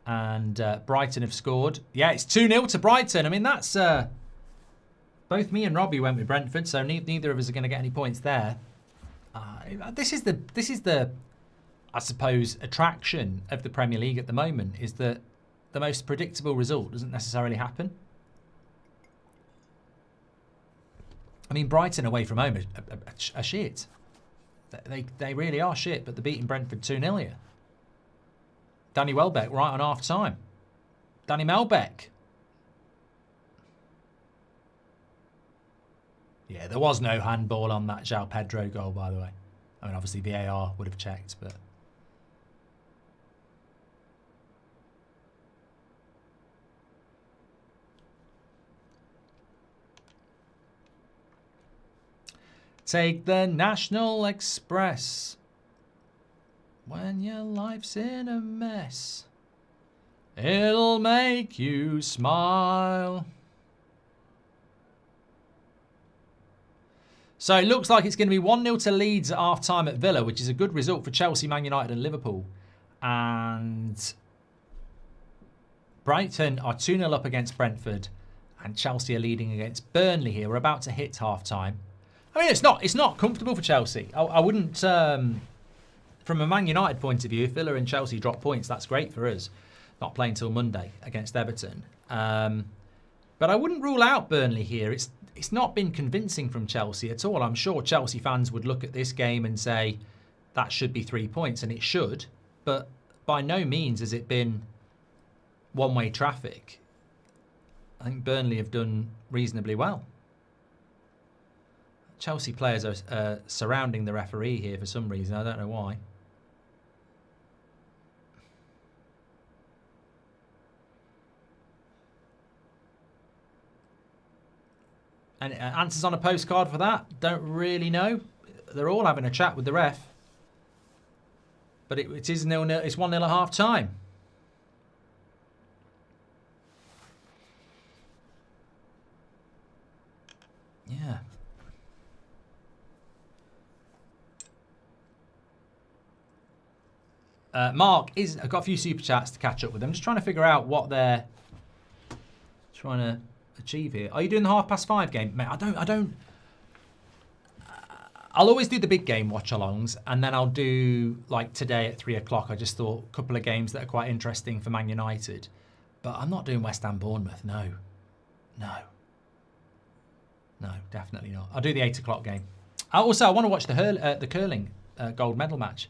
Speaker 1: And Brighton have scored. Yeah, it's 2-0 to Brighton. I mean, that's... both me and Robbie went with Brentford, so neither of us are going to get any points there. This is the, I suppose, attraction of the Premier League at the moment, is that the most predictable result doesn't necessarily happen. I mean, Brighton away from home are shit. They really are shit, but they're beating Brentford 2-0 here. Danny Welbeck right on half-time. Danny Welbeck. Yeah, there was no handball on that João Pedro goal, by the way. I mean, obviously VAR would have checked, but... Take the National Express when your life's in a mess. It'll make you smile. So it looks like it's going to be 1-0 to Leeds at half-time at Villa, which is a good result for Chelsea, Man United and Liverpool. And Brighton are 2-0 up against Brentford, and Chelsea are leading against Burnley here. We're about to hit half-time. I mean, it's not comfortable for Chelsea. I wouldn't, from a Man United point of view, if Villa and Chelsea drop points, that's great for us. Not playing till Monday against Everton. But I wouldn't rule out Burnley here. It's not been convincing from Chelsea at all. I'm sure Chelsea fans would look at this game and say that should be 3 points, and it should. But by no means has it been one-way traffic. I think Burnley have done reasonably well. Chelsea players are surrounding the referee here for some reason. I don't know why. And answers on a postcard for that? Don't really know. They're all having a chat with the ref. But it is 0-0. It's 1-0 at half time. Yeah. Mark I've got a few super chats to catch up with. I'm just trying to figure out what they're trying to achieve here. Are you doing the 5:30 game? Mate, I don't. I'll always do the big game watch-alongs, and then I'll do, like today at 3 o'clock. I just thought a couple of games that are quite interesting for Man United. But I'm not doing West Ham Bournemouth. No, definitely not. I'll do the 8 o'clock game. Also, I want to watch the curling gold medal match.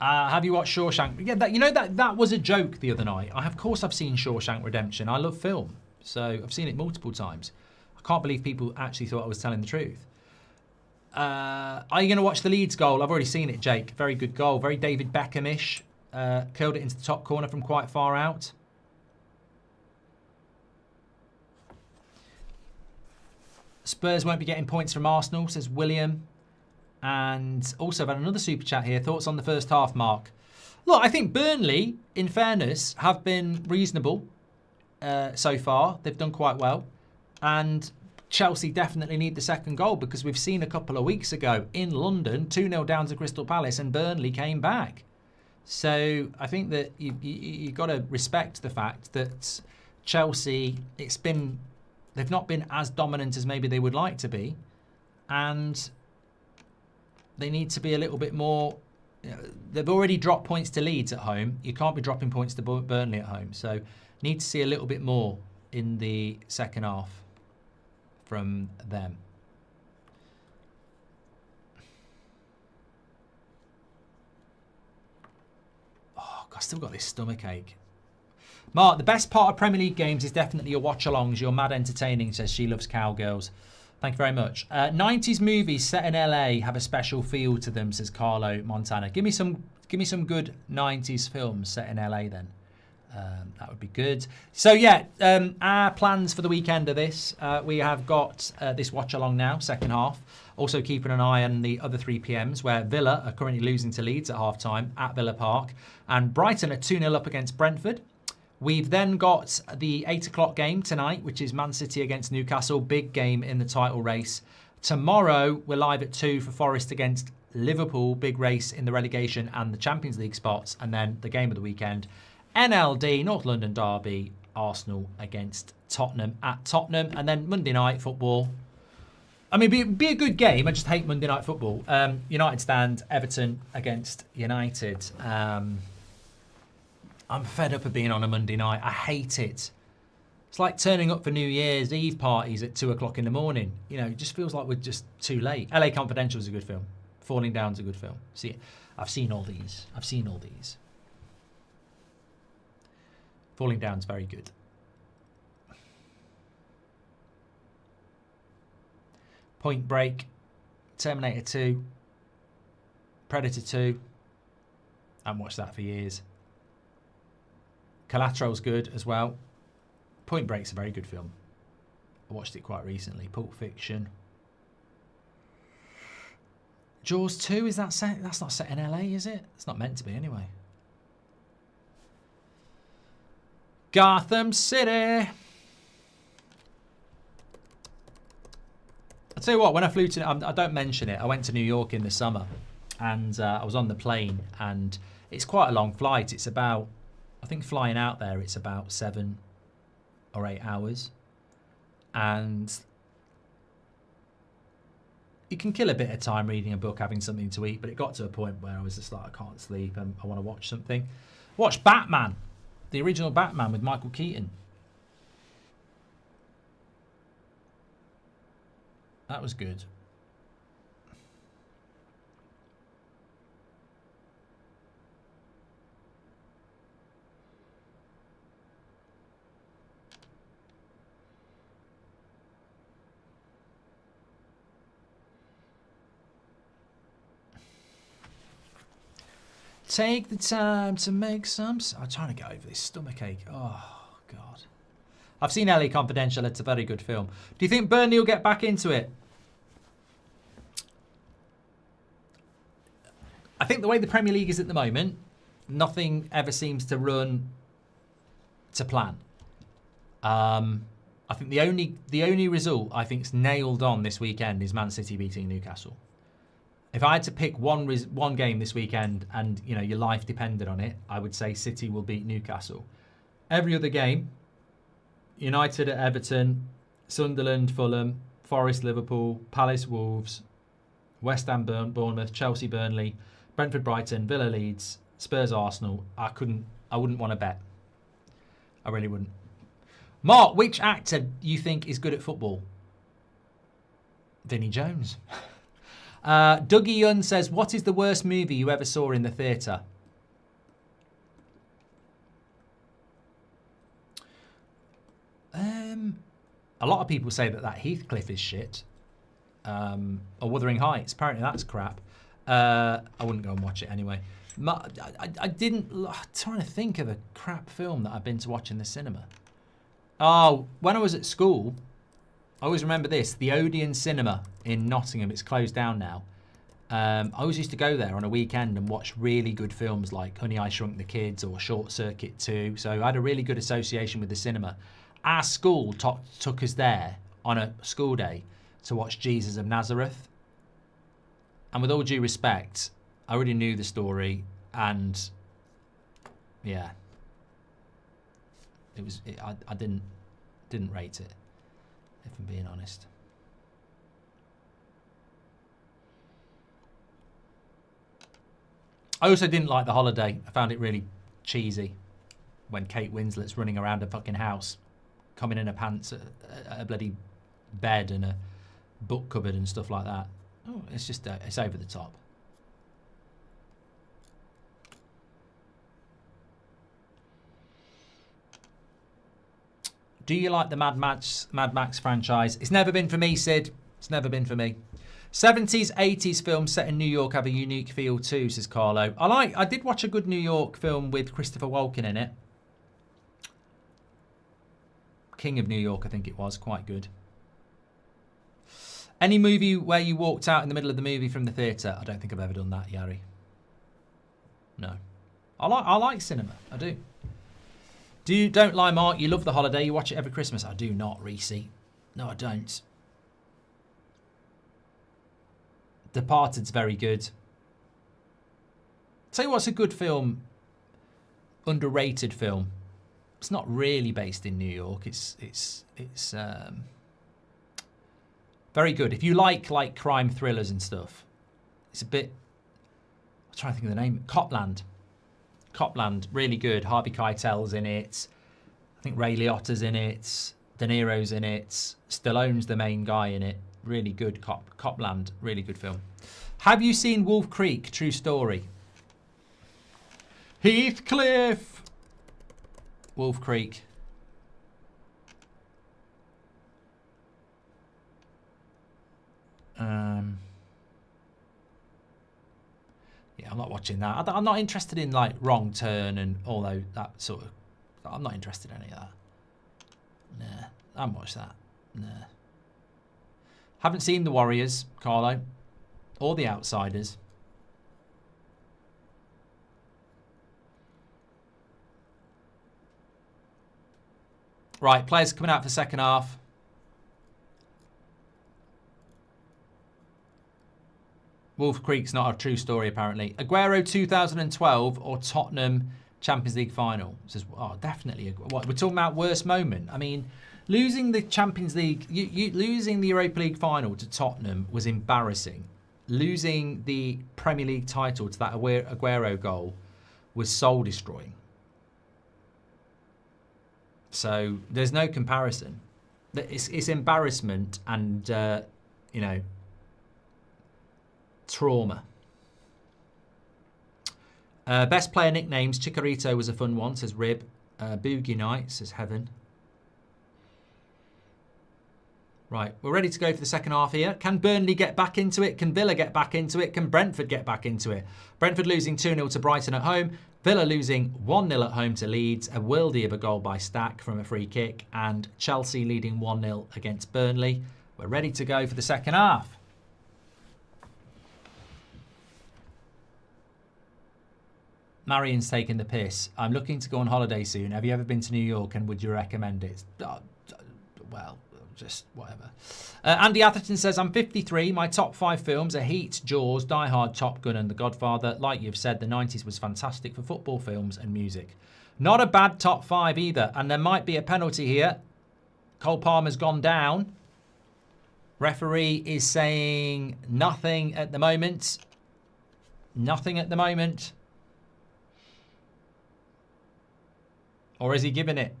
Speaker 1: Have you watched Shawshank? Yeah, that was a joke the other night. Of course I've seen Shawshank Redemption. I love film, so I've seen it multiple times. I can't believe people actually thought I was telling the truth. Are you going to watch the Leeds goal? I've already seen it, Jake. Very good goal. Very David Beckham-ish. Curled it into the top corner from quite far out. Spurs won't be getting points from Arsenal, says William. And also, I've had another super chat here. Thoughts on the first half, Mark? Look, I think Burnley, in fairness, have been reasonable so far. They've done quite well. And Chelsea definitely need the second goal because we've seen a couple of weeks ago in London, 2-0 down to Crystal Palace and Burnley came back. So I think that you got to respect the fact that Chelsea, they've not been as dominant as maybe they would like to be. And they need to be a little bit more. They've already dropped points to Leeds at home. You can't be dropping points to Burnley at home. So need to see a little bit more in the second half from them. Oh, God, I still got this stomach ache. Mark, the best part of Premier League games is definitely your watch-alongs. You're mad entertaining, says She Loves Cowgirls. Thank you very much. 90s movies set in LA have a special feel to them, says Carlo Montana. Give me some good 90s films set in LA then. That would be good. So yeah, our plans for the weekend are this. We have got this watch along now, second half. Also keeping an eye on the other 3 PMs where Villa are currently losing to Leeds at half time at Villa Park. And Brighton are 2-0 up against Brentford. We've then got the 8 o'clock game tonight, which is Man City against Newcastle. Big game in the title race. Tomorrow, we're live at 2 for Forest against Liverpool. Big race in the relegation and the Champions League spots. And then the game of the weekend, NLD, North London Derby, Arsenal against Tottenham at Tottenham. And then Monday night football. I mean, be a good game. I just hate Monday night football. United stand, Everton against United. I'm fed up of being on a Monday night. I hate it. It's like turning up for New Year's Eve parties at 2 o'clock in the morning. You know, it just feels like we're just too late. LA Confidential is a good film. Falling Down's a good film. See, I've seen all these. Falling Down's very good. Point Break, Terminator 2, Predator 2. I haven't watched that for years. Collateral's good as well. Point Break's a very good film. I watched it quite recently. Pulp Fiction. Jaws 2, is that set? That's not set in LA, is it? It's not meant to be anyway. Gotham City. I'll tell you what, when I flew to, I don't mention it, I went to New York in the summer and I was on the plane and it's quite a long flight. It's about, I think flying out there, it's about 7 or 8 hours. And you can kill a bit of time reading a book, having something to eat, but it got to a point where I was just like, I can't sleep and I want to watch something. Watch Batman, the original Batman with Michael Keaton. That was good. Take the time to make some... I'm trying to get over this stomach ache. Oh, God. I've seen LA Confidential. It's a very good film. Do you think Burnley will get back into it? I think the way the Premier League is at the moment, nothing ever seems to run to plan. I think the only result I think's nailed on this weekend is Man City beating Newcastle. If I had to pick one game this weekend and your life depended on it, I would say City will beat Newcastle. Every other game, United at Everton, Sunderland, Fulham, Forest, Liverpool, Palace, Wolves, West Ham, Bournemouth, Chelsea, Burnley, Brentford, Brighton, Villa, Leeds, Spurs, Arsenal. I wouldn't want to bet. I really wouldn't. Mark, which actor you think is good at football? Vinnie Jones. Dougie Yun says, what is the worst movie you ever saw in the theatre? A lot of people say that Heathcliff is shit. Or Wuthering Heights. Apparently that's crap. I wouldn't go and watch it anyway. I didn't... I'm trying to think of a crap film that I've been to watch in the cinema. Oh, when I was at school, I always remember this. The Odeon Cinema in Nottingham. It's closed down now. I always used to go there on a weekend and watch really good films like Honey, I Shrunk the Kids or Short Circuit 2. So I had a really good association with the cinema. Our school took us there on a school day to watch Jesus of Nazareth. And with all due respect, I already knew the story, and yeah, I didn't rate it, if I'm being honest. I also didn't like The Holiday. I found it really cheesy when Kate Winslet's running around a fucking house, coming in her pants at a bloody bed and a book cupboard and stuff like that. Oh, it's just it's over the top. Do you like the Mad Max franchise? It's never been for me, Sid. It's never been for me. 70s, 80s films set in New York have a unique feel too, says Carlo. I did watch a good New York film with Christopher Walken in it. King of New York, I think it was. Quite good. Any movie where you walked out in the middle of the movie from the theatre? I don't think I've ever done that, Yari. No. I like cinema. I do. Don't lie, Mark. You love The Holiday. You watch it every Christmas. I do not, Reese. No, I don't. Departed's very good. Tell you what's a good film, underrated film. It's not really based in New York. It's very good. If you like crime thrillers and stuff, it's a bit... I'm trying to think of the name. Copland. Copland, really good. Harvey Keitel's in it. I think Ray Liotta's in it. De Niro's in it. Stallone's the main guy in it. Really good. Copland, really good film. Have you seen Wolf Creek? True story. Heathcliff. Wolf Creek. Yeah, I'm not watching that. I'm not interested in like Wrong Turn and all that sort of... I'm not interested in any of that. Nah, I haven't watched that. Nah. Haven't seen The Warriors, Carlo. Or The Outsiders. Right, players coming out for second half. Wolf Creek's not a true story, apparently. Aguero 2012 or Tottenham Champions League final? Says, oh, definitely. What, we're talking about worst moment. I mean, losing the Champions League, losing the Europa League final to Tottenham was embarrassing. Losing the Premier League title to that Aguero goal was soul-destroying. So there's no comparison. It's embarrassment and, you know, trauma. Best player nicknames. Chicharito was a fun one, says Rib. Boogie Night, says Heaven. Right, we're ready to go for the second half here. Can Burnley get back into it? Can Villa get back into it? Can Brentford get back into it? Brentford losing 2-0 to Brighton at home. Villa losing 1-0 at home to Leeds. A worldie of a goal by Stack from a free kick. And Chelsea leading 1-0 against Burnley. We're ready to go for the second half. Marion's taking the piss. I'm looking to go on holiday soon. Have you ever been to New York and would you recommend it? Well, just whatever. Andy Atherton says, I'm 53. My top 5 films are Heat, Jaws, Die Hard, Top Gun and The Godfather. Like you've said, the 90s was fantastic for football, films and music. Not a bad top 5 either. And there might be a penalty here. Cole Palmer's gone down. Referee is saying nothing at the moment. Nothing at the moment. Or is he giving it?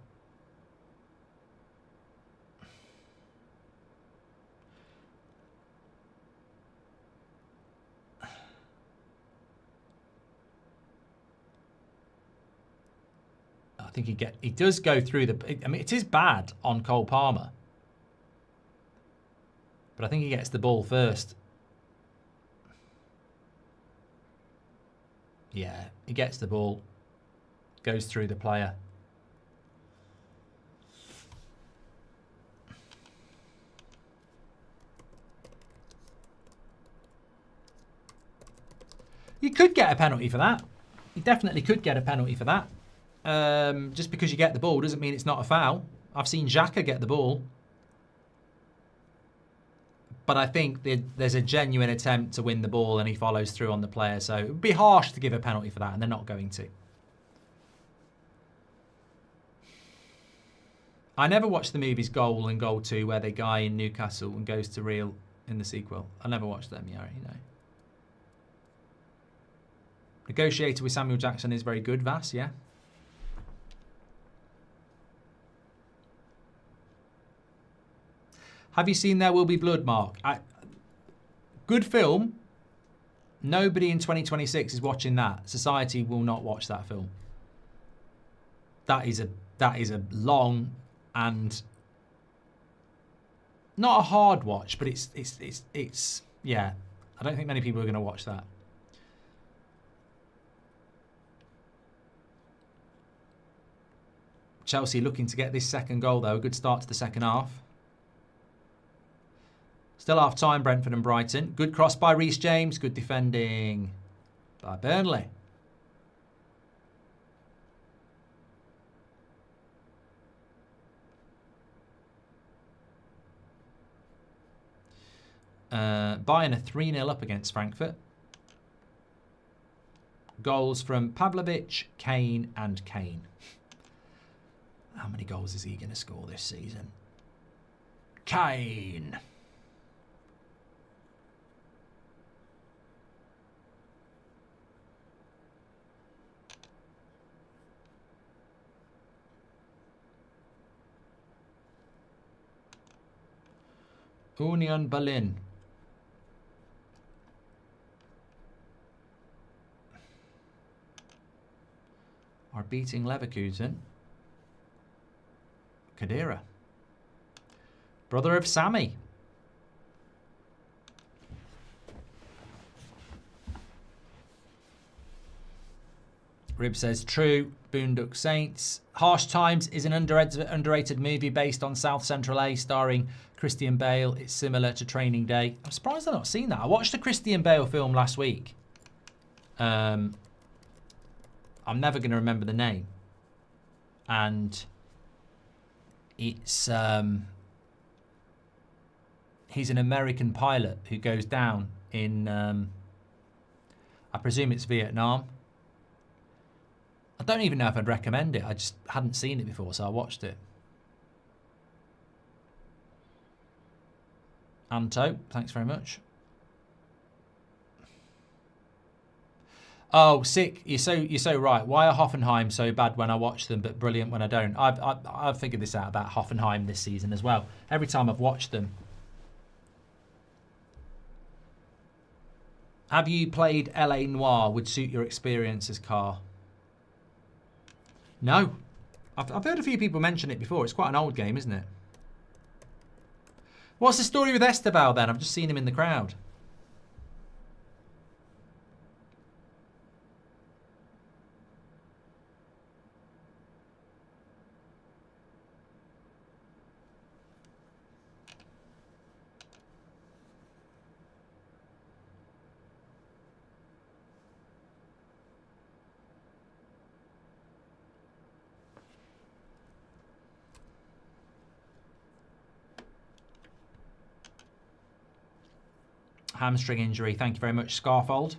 Speaker 1: I think he does go through the... I mean, it is bad on Cole Palmer. But I think he gets the ball first. Yeah, he gets the ball. Goes through the player. You could get a penalty for that. You definitely could get a penalty for that. Just because you get the ball doesn't mean it's not a foul. I've seen Xhaka get the ball. But I think there's a genuine attempt to win the ball and he follows through on the player. So it would be harsh to give a penalty for that, and they're not going to. I never watched the movies Goal and Goal 2 where the guy in Newcastle and goes to Real in the sequel. I never watched them, yeah, you know. Negotiator with Samuel Jackson is very good, Vass, yeah. Have you seen There Will Be Blood, Mark? Good film. Nobody in 2026 is watching that. Society will not watch that film. That is a long and not a hard watch, but it's yeah. I don't think many people are going to watch that. Chelsea looking to get this second goal though. A good start to the second half. Still half time, Brentford and Brighton. Good cross by Reece James. Good defending by Burnley. Bayern are 3-0 up against Frankfurt. Goals from Pavlovic, Kane and Kane. How many goals is he going to score this season? Kane. Union Berlin. Are beating Leverkusen. Kadira. Brother of Sammy. Rib says, true. Boondock Saints. Harsh Times is an underrated movie based on South Central A starring Christian Bale. It's similar to Training Day. I'm surprised I've not seen that. I watched a Christian Bale film last week. I'm never going to remember the name. And it's he's an American pilot who goes down in I presume it's Vietnam. I don't even know if I'd recommend it. I just hadn't seen it before, so I watched it. Anto, thanks very much. Oh, sick! You're so right. Why are Hoffenheim so bad when I watch them, but brilliant when I don't? I've figured this out about Hoffenheim this season as well. Every time I've watched them. Have you played LA Noire? Would suit your experience as Car? No. I've heard a few people mention it before. It's quite an old game, isn't it? What's the story with Esteval then? I've just seen him in the crowd. Hamstring injury. Thank you very much, Scarfold.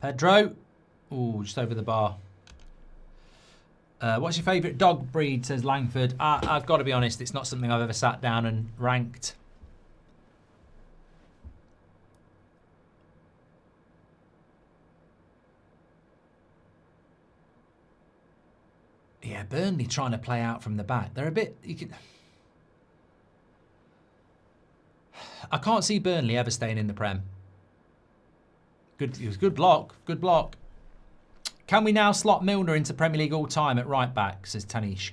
Speaker 1: Pedro. Ooh, just over the bar. What's your favourite dog breed, says Langford. I've got to be honest, it's not something I've ever sat down and ranked. Yeah, Burnley trying to play out from the back. They're a bit... I can't see Burnley ever staying in the Prem. It was good block. Good block. Can we now slot Milner into Premier League all-time at right-back, says Tanishk.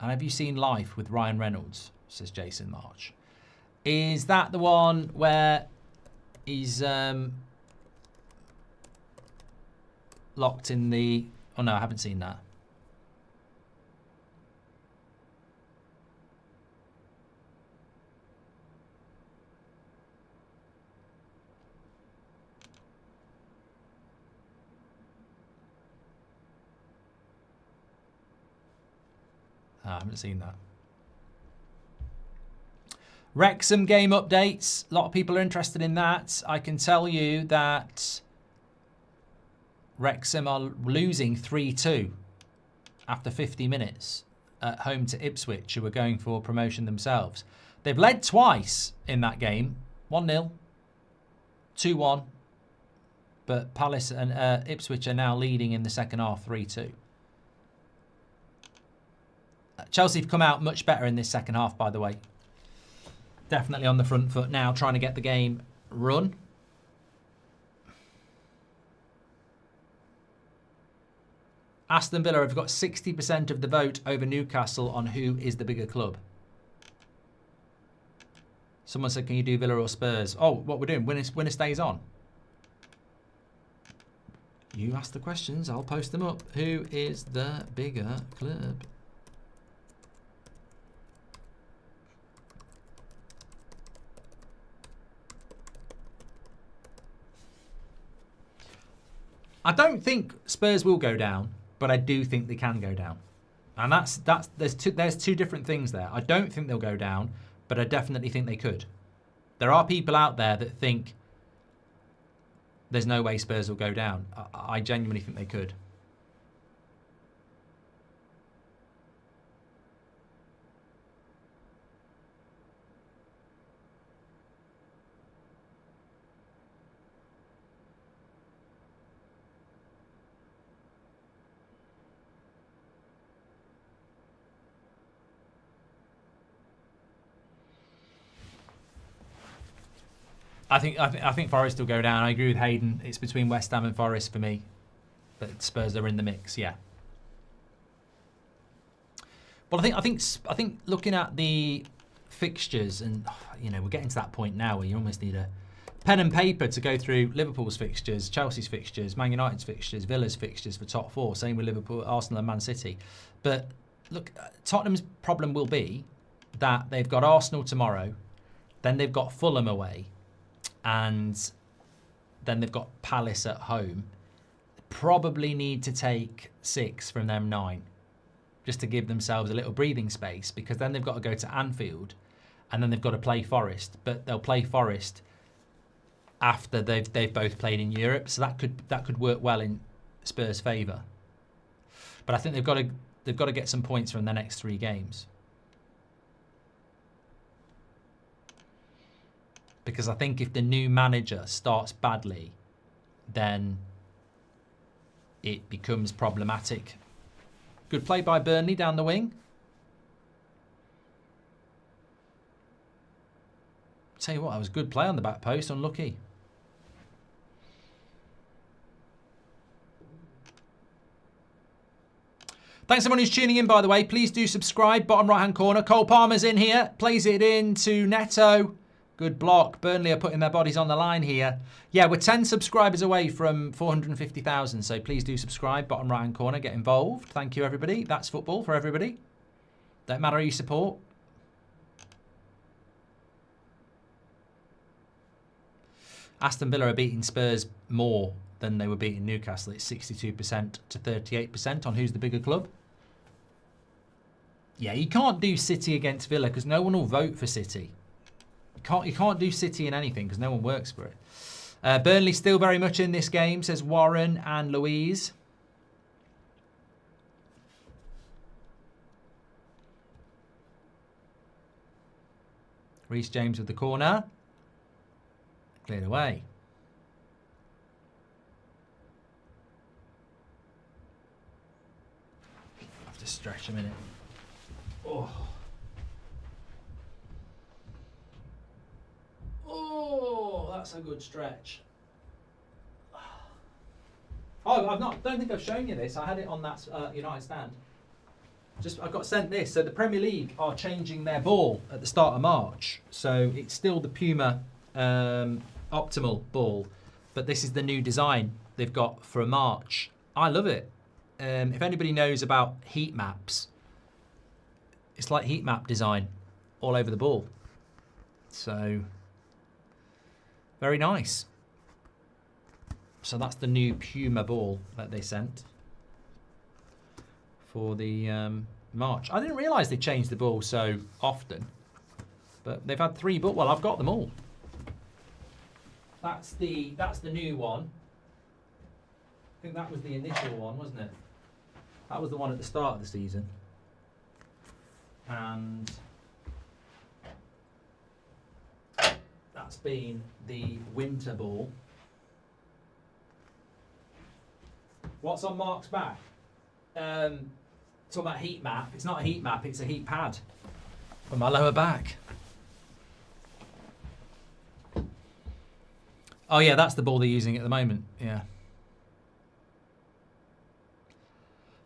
Speaker 1: And have you seen Life with Ryan Reynolds, says Jason March. Is that the one where he's locked in the... Oh, no, I haven't seen that. I haven't seen that. Wrexham game updates. A lot of people are interested in that. I can tell you that Wrexham are losing 3-2 after 50 minutes at home to Ipswich, who are going for promotion themselves. They've led twice in that game. 1-0, 2-1. But Palace and Ipswich are now leading in the second half 3-2. Chelsea have come out much better in this second half, by the way. Definitely on the front foot now, trying to get the game run. Aston Villa have got 60% of the vote over Newcastle on who is the bigger club. Someone said, can you do Villa or Spurs? Oh, what we're doing, winner stays on. You ask the questions, I'll post them up. Who is the bigger club? I don't think Spurs will go down, but I do think they can go down. And there's two different things there. I don't think they'll go down, but I definitely think they could. There are people out there that think there's no way Spurs will go down. I genuinely think they could. I think Forest will go down. I agree with Hayden. It's between West Ham and Forest for me, but Spurs are in the mix. Yeah. Well, I think looking at the fixtures, and we're getting to that point now where you almost need a pen and paper to go through Liverpool's fixtures, Chelsea's fixtures, Man United's fixtures, Villa's fixtures for top four. Same with Liverpool, Arsenal, and Man City. But look, Tottenham's problem will be that they've got Arsenal tomorrow, then they've got Fulham away. And then they've got Palace at home. Probably need to take 6 from them 9 just to give themselves a little breathing space, because then they've got to go to Anfield and then they've got to play Forest. But they'll play Forest after they've both played in Europe, so that could work well in Spurs' favour. But I think they've got to get some points from their next 3 games. Because I think if the new manager starts badly, then it becomes problematic. Good play by Burnley down the wing. Tell you what, that was good play on the back post, unlucky. Thanks everyone who's tuning in, by the way. Please do subscribe, bottom right-hand corner. Cole Palmer's in here, plays it in to Neto. Good block. Burnley are putting their bodies on the line here. Yeah, we're 10 subscribers away from 450,000, so please do subscribe. Bottom right-hand corner, get involved. Thank you, everybody. That's football for everybody. Don't matter who you support. Aston Villa are beating Spurs more than they were beating Newcastle. It's 62% to 38% on who's the bigger club. Yeah, you can't do City against Villa because no one will vote for City. You can't do City in anything because no one works for it. Burnley still very much in this game, says Warren and Louise. Reece James with the corner. Cleared away. I have to stretch a minute. Oh. Oh, that's a good stretch. Oh, don't think I've shown you this. I had it on that United stand. I got sent this. So the Premier League are changing their ball at the start of March. So it's still the Puma optimal ball, but this is the new design they've got for March. I love it. If anybody knows about heat maps, it's like heat map design all over the ball. So very nice. So that's the new Puma ball that they sent for the March. I didn't realise they changed the ball so often, but they've had 3 balls. Well, I've got them all. That's the new one. I think that was the initial one, wasn't it? That was the one at the start of the season. And that's been the winter ball. What's on Mark's back? Talking about heat map. It's not a heat map, it's a heat pad for my lower back. Oh yeah, that's the ball they're using at the moment. Yeah.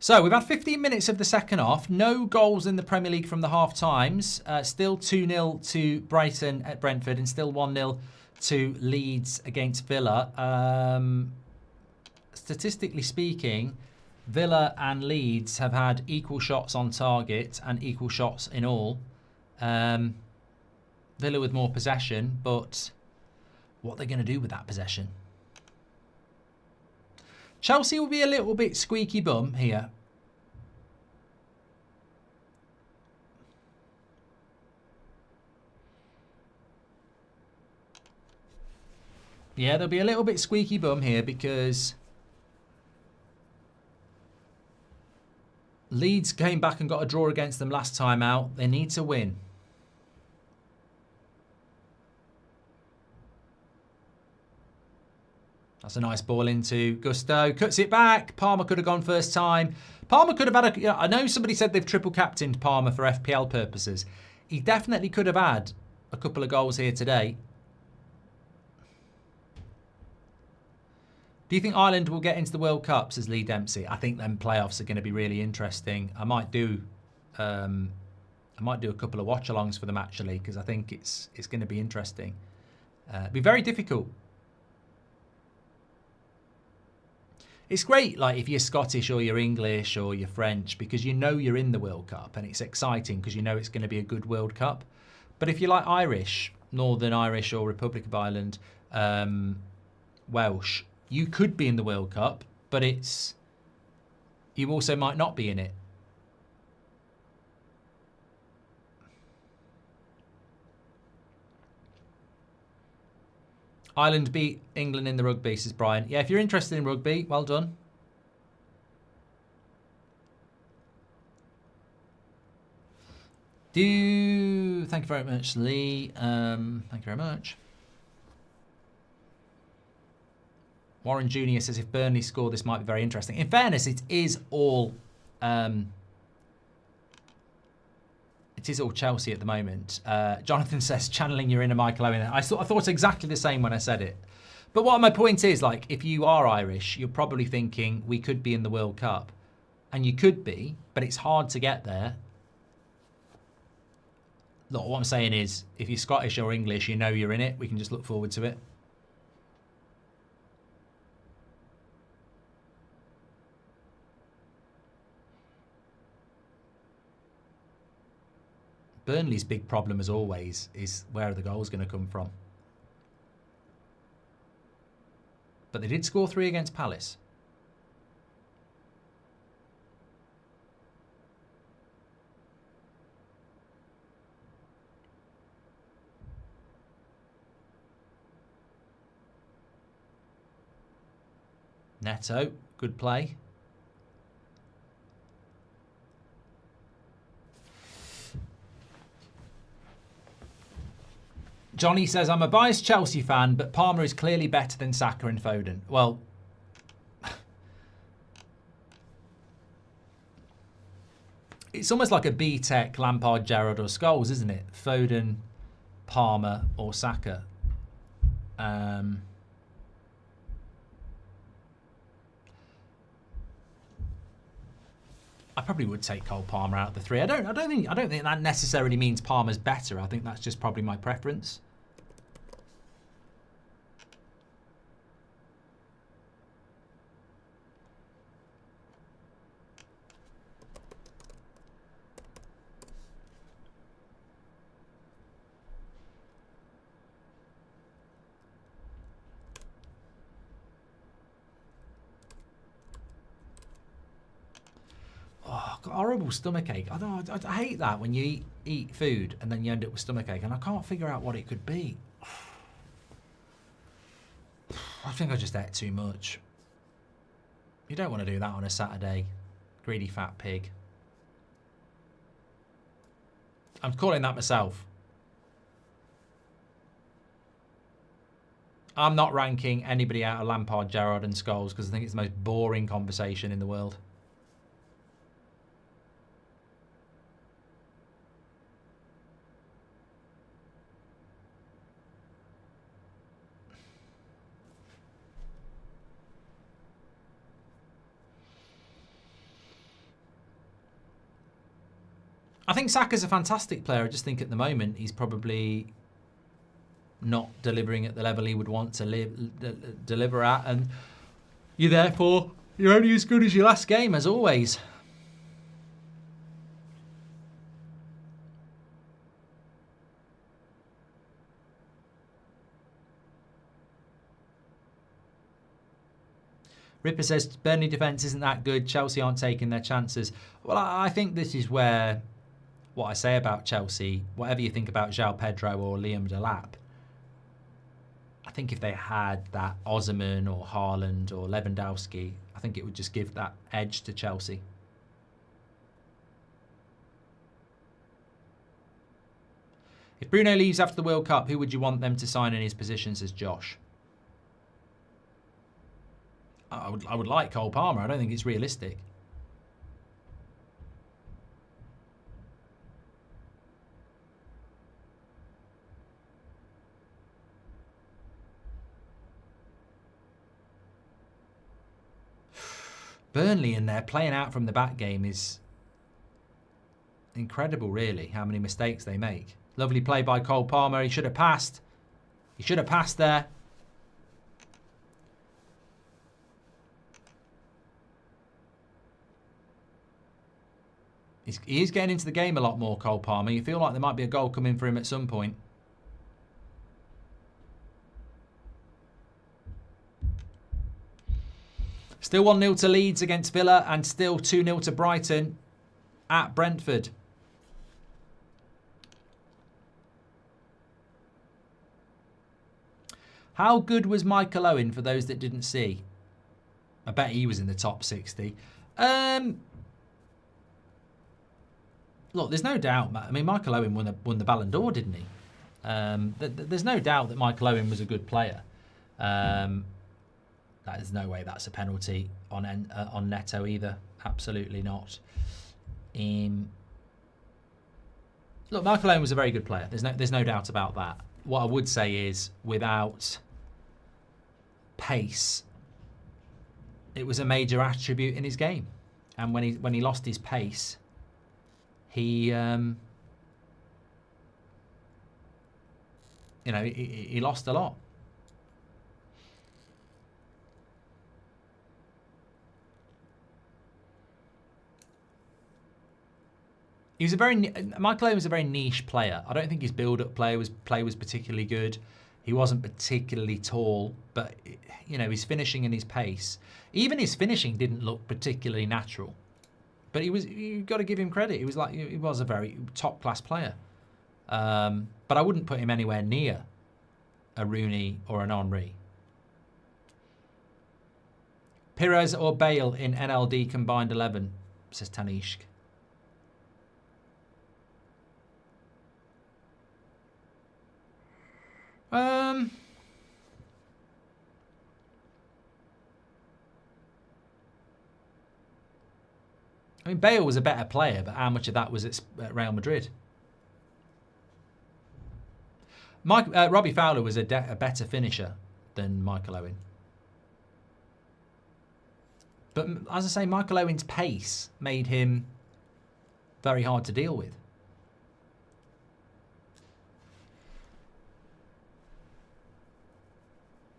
Speaker 1: So we've had 15 minutes of the second half. No goals in the Premier League from the half times. Still 2-0 to Brighton at Brentford and still 1-0 to Leeds against Villa. Statistically speaking, Villa and Leeds have had equal shots on target and equal shots in all. Villa with more possession, but what are they going to do with that possession? Chelsea will be a little bit squeaky bum here. Yeah, they'll be a little bit squeaky bum here because Leeds came back and got a draw against them last time out. They need to win. That's a nice ball into Gusto. Cuts it back. Palmer could have gone first time. Palmer could have had I know somebody said they've triple captained Palmer for FPL purposes. He definitely could have had a couple of goals here today. Do you think Ireland will get into the World Cup, says Lee Dempsey? I think them playoffs are going to be really interesting. I might do a couple of watch-alongs for them actually, because I think it's going to be interesting. It'll be very difficult. It's great, like if you're Scottish or you're English or you're French, because you know you're in the World Cup and it's exciting because you know it's going to be a good World Cup. But if you're like Irish, Northern Irish or Republic of Ireland, Welsh, you could be in the World Cup, but you also might not be in it. Ireland beat England in the rugby, says Brian. Yeah, if you're interested in rugby, well done. Thank you very much, Lee. Thank you very much. Warren Jr. says if Burnley score, this might be very interesting. In fairness, it is all Chelsea at the moment. Jonathan says channeling your inner Michael Owen. I thought exactly the same when I said it. But what my point is, like, if you are Irish, you're probably thinking we could be in the World Cup, and you could be, but it's hard to get there. Look, what I'm saying is, if you're Scottish or English, you know you're in it. We can just look forward to it. Burnley's big problem, as always, is where are the goals going to come from? But they did score 3 against Palace. Neto, good play. Johnny says, I'm a biased Chelsea fan, but Palmer is clearly better than Saka and Foden. Well, it's almost like a B-Tech, Lampard, Gerrard or Scholes, isn't it? Foden, Palmer or Saka. I probably would take Cole Palmer out of the three. I don't think that necessarily means Palmer's better. I think that's just probably my preference. Horrible stomachache. I hate that when you eat food and then you end up with stomachache, and I can't figure out what it could be. I think I just ate too much. You don't want to do that on a Saturday. Greedy fat pig. I'm calling that myself. I'm not ranking anybody out of Lampard, Gerrard and Scholes because I think it's the most boring conversation in the world. I think Saka's a fantastic player. I just think at the moment he's probably not delivering at the level he would want to deliver at, and you're only as good as your last game, as always. Ripper says Burnley defence isn't that good. Chelsea aren't taking their chances. Well, I think this is where what I say about Chelsea, whatever you think about João Pedro or Liam Delap, I think if they had that Osimhen or Haaland or Lewandowski, I think it would just give that edge to Chelsea. If Bruno leaves after the World Cup, who would you want them to sign in his position, says Josh? I would like Cole Palmer. I don't think it's realistic. Burnley in there playing out from the back game is incredible, really, how many mistakes they make. Lovely play by Cole Palmer. He should have passed. He should have passed there. He is getting into the game a lot more, Cole Palmer. You feel like there might be a goal coming for him at some point. Still 1-0 to Leeds against Villa and still 2-0 to Brighton at Brentford. How good was Michael Owen for those that didn't see? I bet he was in the top 60. Look, there's no doubt. I mean, Michael Owen won the Ballon d'Or, didn't he? There's no doubt that Michael Owen was a good player. There's no way that's a penalty on Neto either. Absolutely not. Look, Michael Owen was a very good player. There's no doubt about that. What I would say is, without pace, it was a major attribute in his game. And when he lost his pace, he lost a lot. Michael Owen was a very niche player. I don't think his build-up play was particularly good. He wasn't particularly tall, but his finishing and his pace, even his finishing didn't look particularly natural. But you've got to give him credit. He was a very top-class player. But I wouldn't put him anywhere near a Rooney or an Henry. Pires or Bale in NLD combined 11, says Tanishk. I mean, Bale was a better player, but how much of that was at Real Madrid? Robbie Fowler was a better finisher than Michael Owen. But as I say, Michael Owen's pace made him very hard to deal with.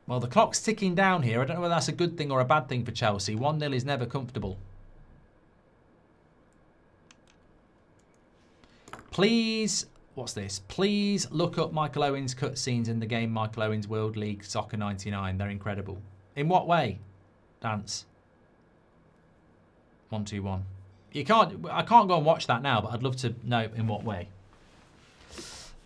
Speaker 1: Well, the clock's ticking down here. I don't know whether that's a good thing or a bad thing for Chelsea. 1-0 is never comfortable. Please, what's this? Please look up Michael Owen's cutscenes in the game Michael Owen's World League Soccer 99. They're incredible. In what way? Dance. 1-2-1. I can't go and watch that now, but I'd love to know in what way.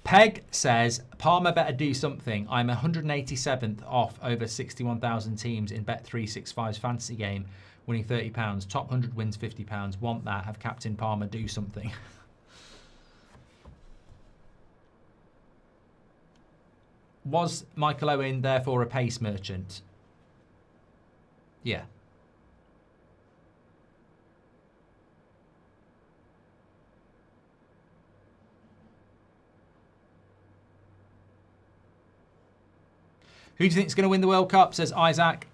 Speaker 1: Peg says, Palmer better do something. I'm 187th off over 61,000 teams in Bet365's fantasy game, winning £30. Top 100 wins £50. Want that. Have Captain Palmer do something. Was Michael Owen therefore a pace merchant? Yeah. Who do you think is going to win the World Cup, says Isaac.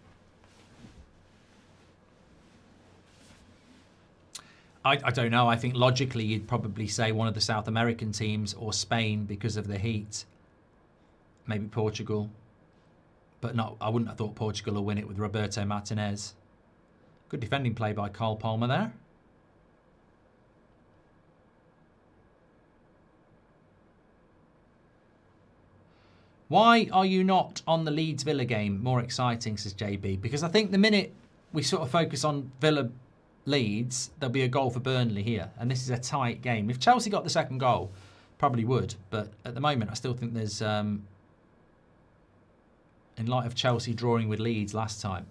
Speaker 1: I don't know. I think logically you'd probably say one of the South American teams or Spain because of the heat. Maybe Portugal. But no, I wouldn't have thought Portugal will win it with Roberto Martinez. Good defending play by Cole Palmer there. Why are you not on the Leeds Villa game? More exciting, says JB. Because I think the minute we sort of focus on Villa Leeds, there'll be a goal for Burnley here. And this is a tight game. If Chelsea got the second goal, probably would. But at the moment, I still think there's, in light of Chelsea drawing with Leeds last time.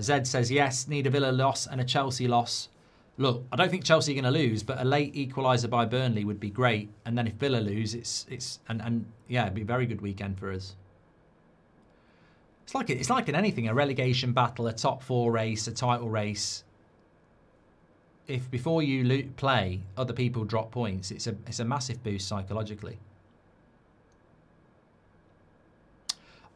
Speaker 1: Zed says, yes, need a Villa loss and a Chelsea loss. Look, I don't think Chelsea are going to lose, but a late equaliser by Burnley would be great. And then if Villa lose, yeah, it'd be a very good weekend for us. It's like in anything, a relegation battle, a top four race, a title race. If before you play, other people drop points, it's a massive boost psychologically.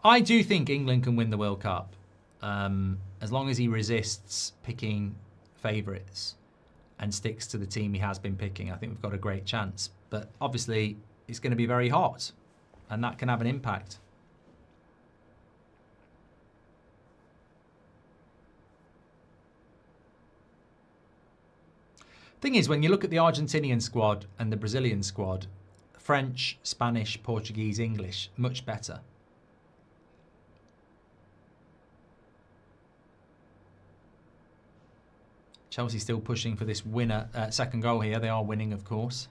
Speaker 1: I do think England can win the World Cup. As long as he resists picking favourites and sticks to the team he has been picking, I think we've got a great chance. But obviously, it's going to be very hot, and that can have an impact. Thing is, when you look at the Argentinian squad and the Brazilian squad, French, Spanish, Portuguese, English, much better. Chelsea still pushing for this winner, second goal here. They are winning, of course.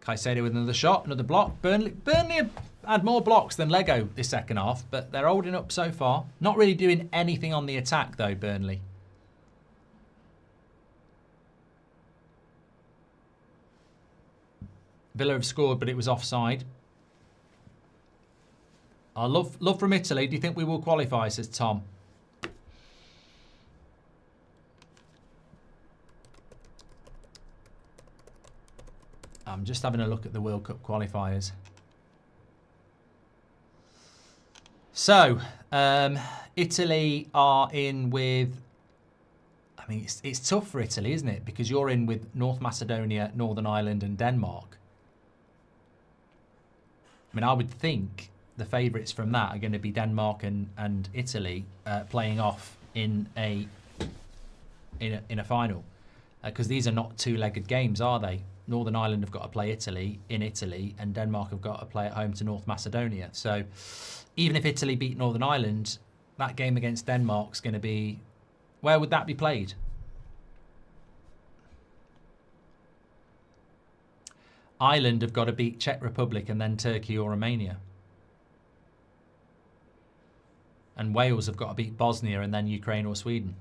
Speaker 1: Caicedo with another shot, another block. Burnley have had more blocks than Lego this second half, but they're holding up so far. Not really doing anything on the attack, though, Burnley. Villa have scored, but it was offside. Love from Italy. Do you think we will qualify, says Tom? I'm just having a look at the World Cup qualifiers. So, Italy are in with... I mean, it's tough for Italy, isn't it? Because you're in with North Macedonia, Northern Ireland and Denmark. I mean, I would think the favourites from that are going to be Denmark and Italy playing off in a final. Because these are not two-legged games, are they? Northern Ireland have got to play Italy in Italy, and Denmark have got to play at home to North Macedonia. So even if Italy beat Northern Ireland, that game against Denmark's going to be... Where would that be played? Ireland have got to beat Czech Republic and then Turkey or Romania. And Wales have got to beat Bosnia and then Ukraine or Sweden.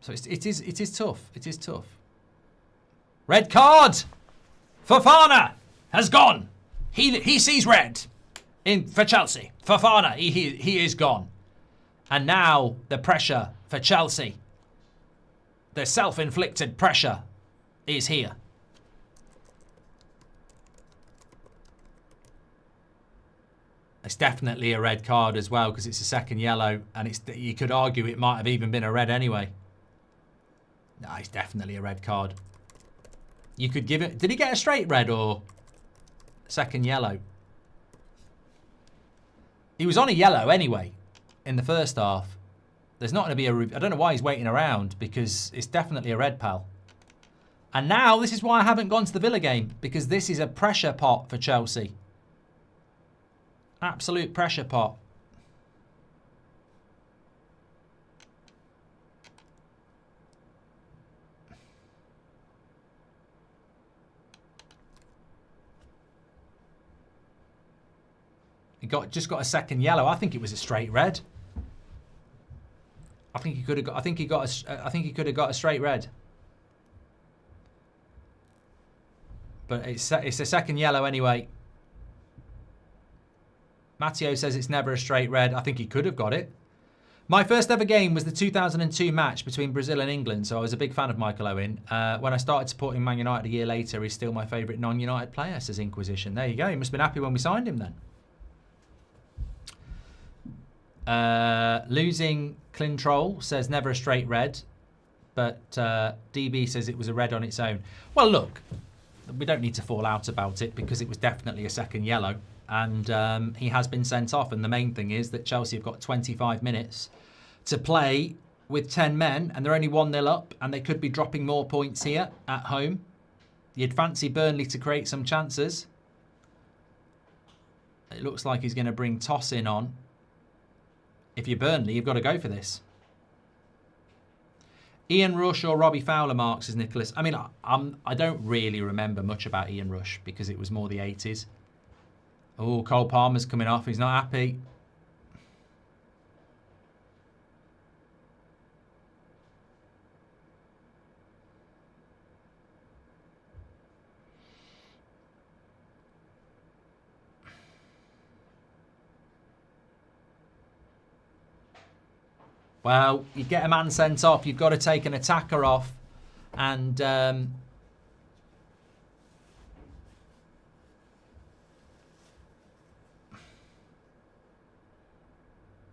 Speaker 1: So it is tough. It is tough. Red card! Fofana has gone. He sees red for Chelsea. Fofana, he is gone. And now the pressure for Chelsea, the self-inflicted pressure, is here. It's definitely a red card as well because it's a second yellow, and you could argue it might have even been a red anyway. No, it's definitely a red card. You could give it... Did he get a straight red or second yellow? He was on a yellow anyway in the first half. There's not going to be a... I don't know why he's waiting around because it's definitely a red, pal. And now this is why I haven't gone to the Villa game, because this is a pressure pot for Chelsea. Absolute pressure pot. He just got a second yellow. I think it was a straight red. I think he could have got. I think he could have got a straight red. But it's a second yellow anyway. Matteo says it's never a straight red. I think he could have got it. My first ever game was the 2002 match between Brazil and England, so I was a big fan of Michael Owen. When I started supporting Man United a year later, he's still my favourite non-United player, says Inquisition. There you go. He must have been happy when we signed him then. Losing Clintroll says never a straight red, but DB says it was a red on its own. Well, look, we don't need to fall out about it because it was definitely a second yellow, and he has been sent off. And the main thing is that Chelsea have got 25 minutes to play with 10 men, and they're only 1-0 up, and they could be dropping more points here at home. You'd fancy Burnley to create some chances. It looks like he's going to bring Toss in on. If you're Burnley, you've got to go for this. Ian Rush or Robbie Fowler marks, says Nicholas. I mean, I don't really remember much about Ian Rush because it was more the 80s. Oh, Cole Palmer's coming off. He's not happy. Well, you get a man sent off, you've got to take an attacker off. And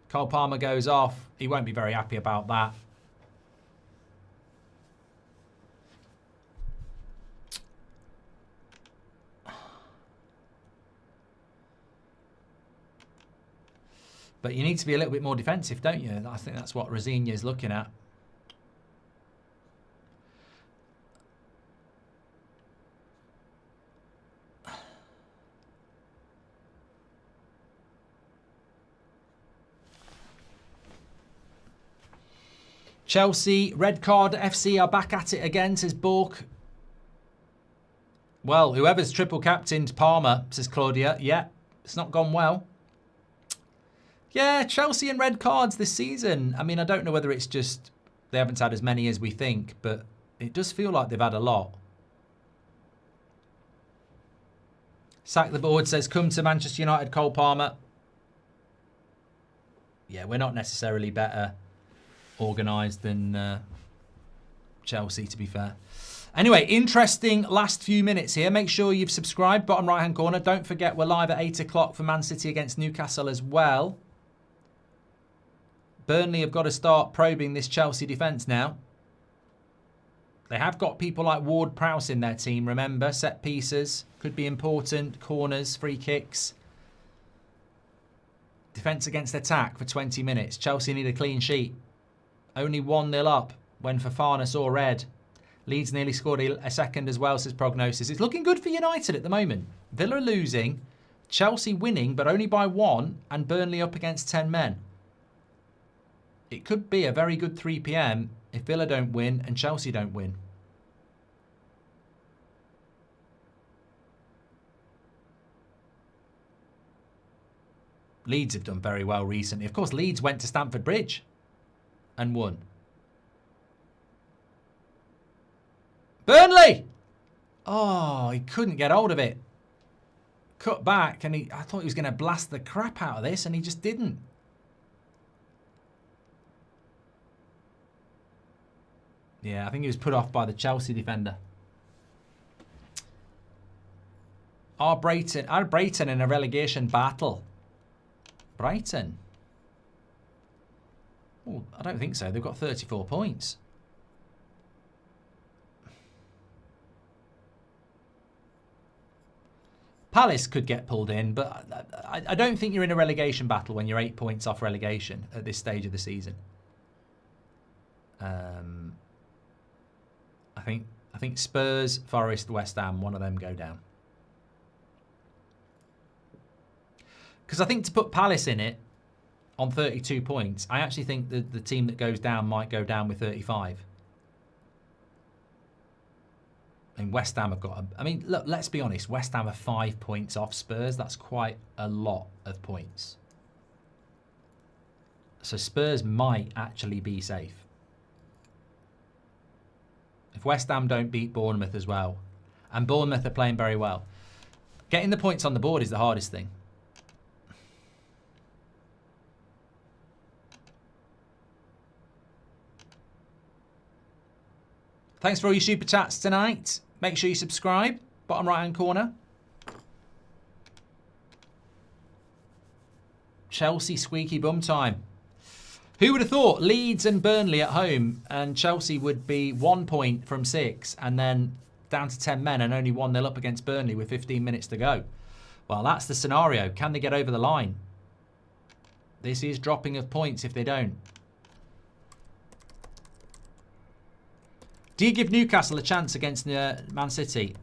Speaker 1: Cole Palmer goes off. He won't be very happy about that. But you need to be a little bit more defensive, don't you? I think that's what Rosinia's looking at. Chelsea, red card, FC are back at it again, says Bork. Well, whoever's triple captained Palmer, says Claudia. Yeah, it's not gone well. Yeah, Chelsea and red cards this season. I mean, I don't know whether it's just they haven't had as many as we think, but it does feel like they've had a lot. Sack the board says, come to Manchester United, Cole Palmer. Yeah, we're not necessarily better organised than Chelsea, to be fair. Anyway, interesting last few minutes here. Make sure you've subscribed, bottom right-hand corner. Don't forget we're live at 8 o'clock for Man City against Newcastle as well. Burnley have got to start probing this Chelsea defence now. They have got people like Ward-Prowse in their team, remember. Set pieces could be important. Corners, free kicks. Defence against attack for 20 minutes. Chelsea need a clean sheet. Only 1-0 up when Fofana saw red. Leeds nearly scored a second as well, says Prognosis. It's looking good for United at the moment. Villa losing, Chelsea winning, but only by 1, and Burnley up against 10 men. It could be a very good 3 p.m. if Villa don't win and Chelsea don't win. Leeds have done very well recently. Of course, Leeds went to Stamford Bridge and won. Burnley! Oh, he couldn't get hold of it. Cut back, and I thought he was going to blast the crap out of this, and he just didn't. Yeah, I think he was put off by the Chelsea defender. Are Brighton in a relegation battle? Brighton? Oh, I don't think so. They've got 34 points. Palace could get pulled in, but I don't think you're in a relegation battle when you're 8 points off relegation at this stage of the season. I think Spurs, Forest, West Ham, one of them go down. Because I think to put Palace in it on 32 points, I actually think the team that goes down might go down with 35. And West Ham have got... I mean, look, let's be honest. West Ham are 5 points off Spurs. That's quite a lot of points. So Spurs might actually be safe. If West Ham don't beat Bournemouth as well, and Bournemouth are playing very well, getting the points on the board is the hardest thing. Thanks for all your super chats tonight. Make sure you subscribe. Bottom right hand corner. Chelsea squeaky bum time. Who would have thought Leeds and Burnley at home and Chelsea would be 1 point from 6 and then down to 10 men and only 1-0 up against Burnley with 15 minutes to go? Well, that's the scenario. Can they get over the line? This is dropping of points if they don't. Do you give Newcastle a chance against Man City?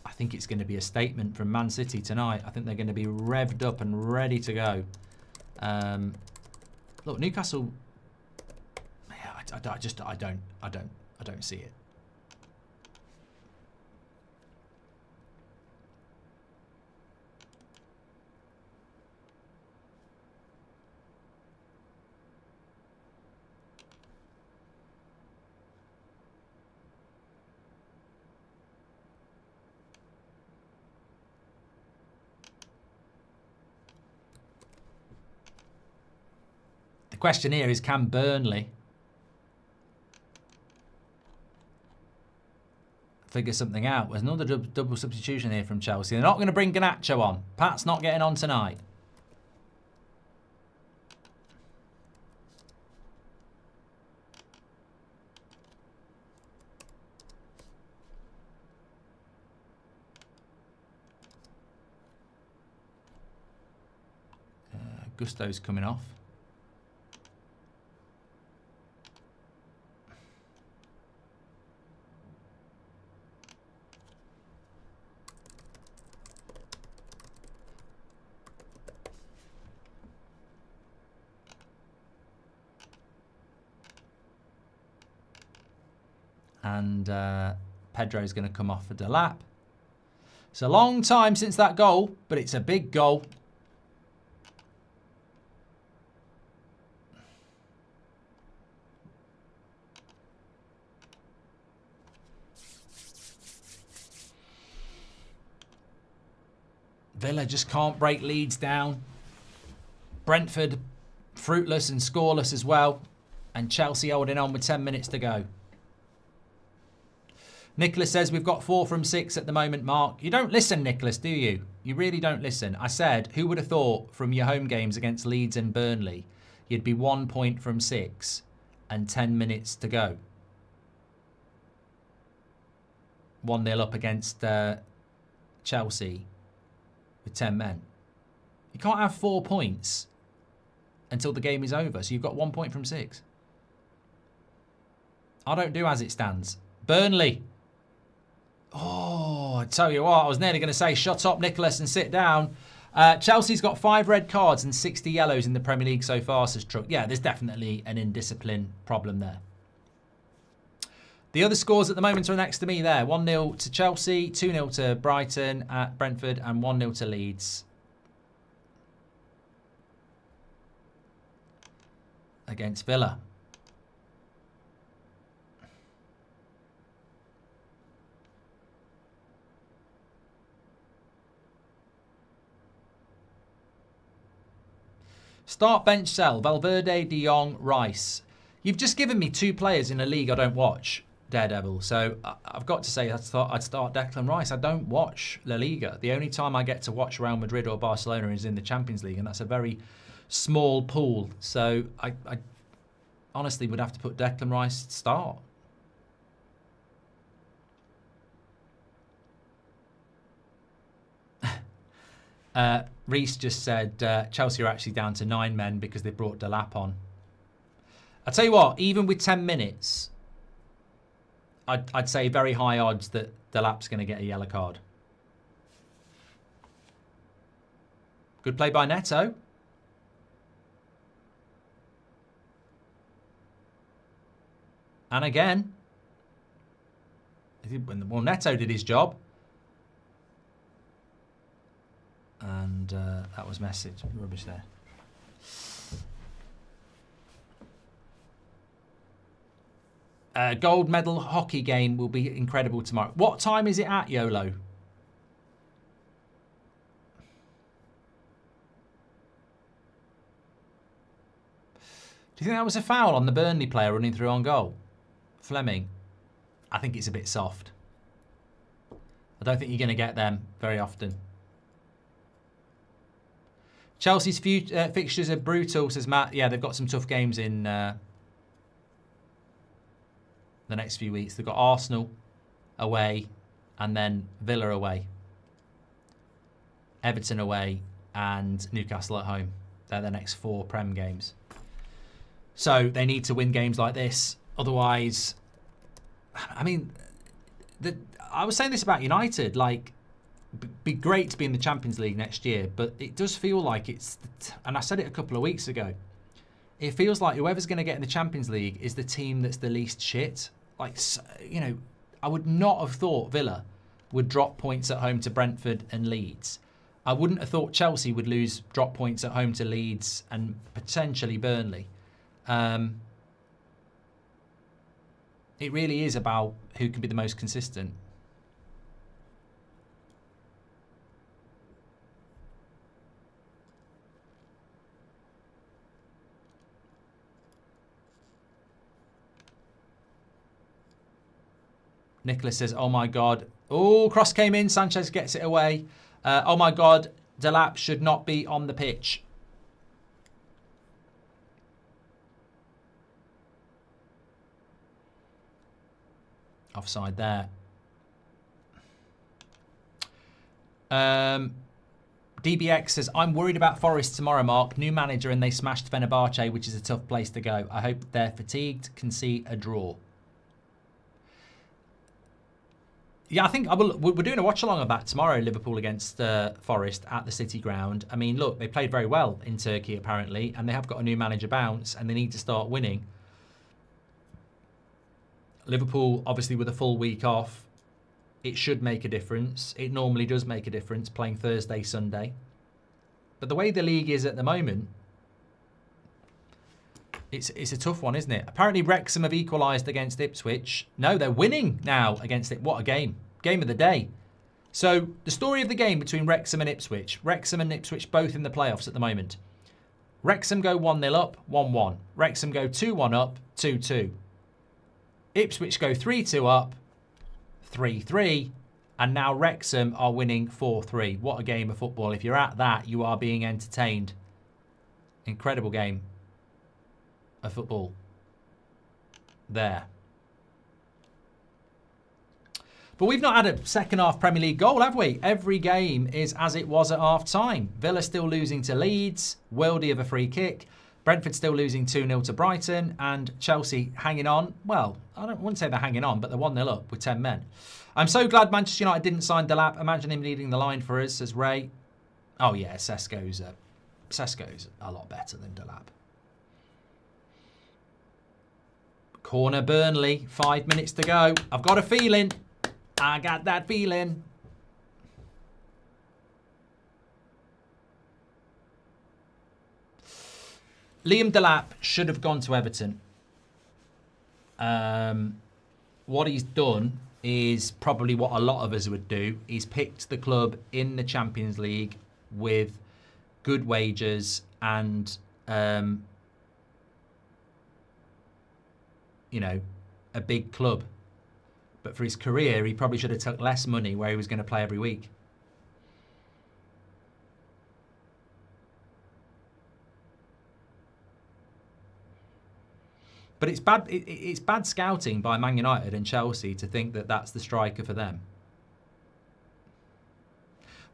Speaker 1: I think it's going to be a statement from Man City tonight. I think they're going to be revved up and ready to go. Look, Newcastle. Yeah, I don't see it. The question here is, can Burnley figure something out? There's another double substitution here from Chelsea. They're not going to bring Garnacho on. Pat's not getting on tonight. Gusto's coming off. And Pedro's going to come off for Delap. It's a long time since that goal, but it's a big goal. Villa just can't break Leeds down. Brentford fruitless and scoreless as well. And Chelsea holding on with 10 minutes to go. Nicholas says we've got 4 from 6 at the moment, Mark. You don't listen, Nicholas, do you? You really don't listen. I said, who would have thought from your home games against Leeds and Burnley, you'd be 1 point from 6 and 10 minutes to go? 1-0 up against Chelsea with 10 men. You can't have 4 points until the game is over. So you've got 1 point from 6. I don't do as it stands. Burnley. Oh, I tell you what, I was nearly going to say shut up, Nicholas, and sit down. Chelsea's got 5 red cards and 60 yellows in the Premier League so far, says Truck. Yeah, there's definitely an indiscipline problem there. The other scores at the moment are next to me there. 1-0 to Chelsea, 2-0 to Brighton at Brentford, and 1-0 to Leeds. against Villa. Start, bench, sell. Valverde, De Jong, Rice. You've just given me 2 players in a league I don't watch, Daredevil. So I've got to say I'd start Declan Rice. I don't watch La Liga. The only time I get to watch Real Madrid or Barcelona is in the Champions League, and that's a very small pool. So I honestly would have to put Declan Rice to start. Reese just said Chelsea are actually down to 9 men because they brought Delap on. I'll tell you what, even with 10 minutes, I'd say very high odds that Delap's going to get a yellow card. Good play by Neto. And again, well, Neto did his job. And that was message rubbish there. Gold medal hockey game will be incredible tomorrow. What time is it at, YOLO? Do you think that was a foul on the Burnley player running through on goal? Fleming. I think it's a bit soft. I don't think you're going to get them very often. Chelsea's fixtures are brutal, says Matt. Yeah, they've got some tough games in the next few weeks. They've got Arsenal away and then Villa away. Everton away and Newcastle at home. They're the next 4 Prem games. So they need to win games like this. Otherwise, I mean, I was saying this about United. Like, be great to be in the Champions League next year, but it does feel like it's, and I said it a couple of weeks ago, it feels like whoever's going to get in the Champions League is the team that's the least shit. Like, you know, I would not have thought Villa would drop points at home to Brentford and Leeds. I wouldn't have thought Chelsea would drop points at home to Leeds and potentially Burnley. It really is about who can be the most consistent. Nicholas says, oh my God. Oh, cross came in. Sanchez gets it away. Oh my God. Delap should not be on the pitch. Offside there. DBX says, I'm worried about Forest tomorrow, Mark. New manager and they smashed Fenerbahce, which is a tough place to go. I hope they're fatigued, can see a draw. Yeah, I think we're doing a watch-along of that tomorrow, Liverpool against Forest at the City Ground. I mean, look, they played very well in Turkey, apparently, and they have got a new manager bounce, and they need to start winning. Liverpool, obviously, with a full week off, it should make a difference. It normally does make a difference, playing Thursday, Sunday. But the way the league is at the moment, it's a tough one, isn't it? Apparently Wrexham have equalised against Ipswich. No, they're winning now against it. What a game. Game of the day. So the story of the game between Wrexham and Ipswich. Wrexham and Ipswich both in the playoffs at the moment. Wrexham go 1-0 up, 1-1. Wrexham go 2-1 up, 2-2. Ipswich go 3-2 up, 3-3. And now Wrexham are winning 4-3. What a game of football. If you're at that, you are being entertained. Incredible game of football there. But we've not had a second half Premier League goal, have we? Every game is as it was at half time. Villa still losing to Leeds, worldy of a free kick. Brentford still losing 2-0 to Brighton, and Chelsea hanging on. Well, wouldn't say they're hanging on, but they're 1-0 up with 10 men. I'm so glad Manchester United didn't sign Delap. Imagine him leading the line for us, says Ray. Oh yeah, Sesko's a lot better than Delap. Corner Burnley, 5 minutes to go. I've got a feeling. I got that feeling. Liam Delap should have gone to Everton. What he's done is probably what a lot of us would do. He's picked the club in the Champions League with good wages and, you know, a big club. But for his career, he probably should have took less money where he was going to play every week. But it's bad. It's bad scouting by Man United and Chelsea to think that that's the striker for them.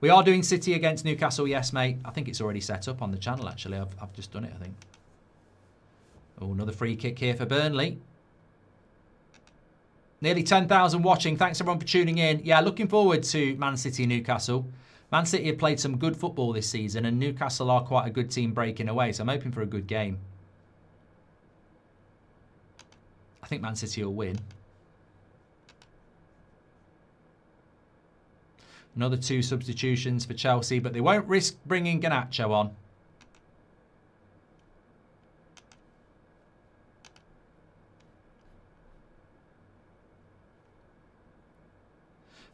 Speaker 1: We are doing City against Newcastle, yes, mate. I think it's already set up on the channel, actually. I've just done it, I think. Oh, another free kick here for Burnley. Nearly 10,000 watching. Thanks, everyone, for tuning in. Yeah, looking forward to Man City, Newcastle. Man City have played some good football this season, and Newcastle are quite a good team breaking away, so I'm hoping for a good game. I think Man City will win. Another 2 substitutions for Chelsea, but they won't risk bringing Garnacho on.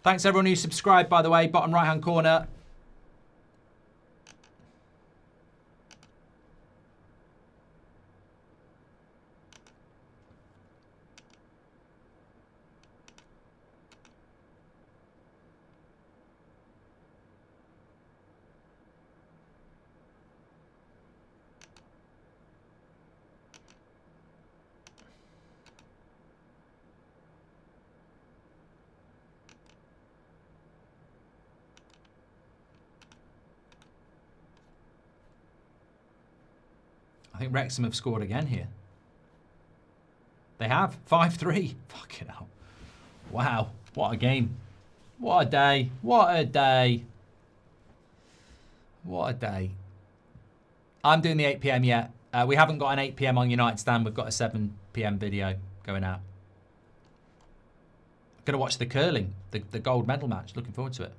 Speaker 1: Thanks everyone who subscribed, by the way. Bottom right-hand corner. I think Wrexham have scored again here. They have. 5-3. Fucking hell. Wow. What a game. What a day. What a day. What a day. I'm doing the 8 PM yet. We haven't got an 8 PM on United Stand. We've got a 7 PM video going out. Going to watch the curling, the gold medal match. Looking forward to it.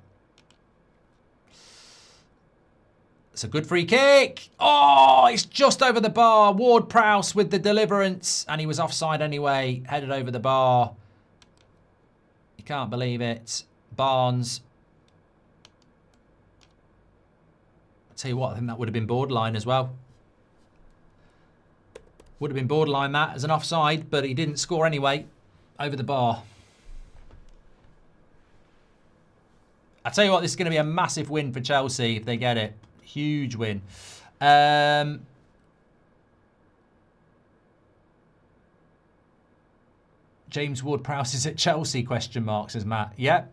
Speaker 1: It's a good free kick. Oh, it's just over the bar. Ward-Prowse with the deliverance. And he was offside anyway. Headed over the bar. You can't believe it. Barnes. I'll tell you what, I think that would have been borderline as well. Would have been borderline that as an offside, but he didn't score anyway. Over the bar. I'll tell you what, this is going to be a massive win for Chelsea if they get it. Huge win. James Ward-Prowse is at Chelsea, question mark, says Matt. Yep.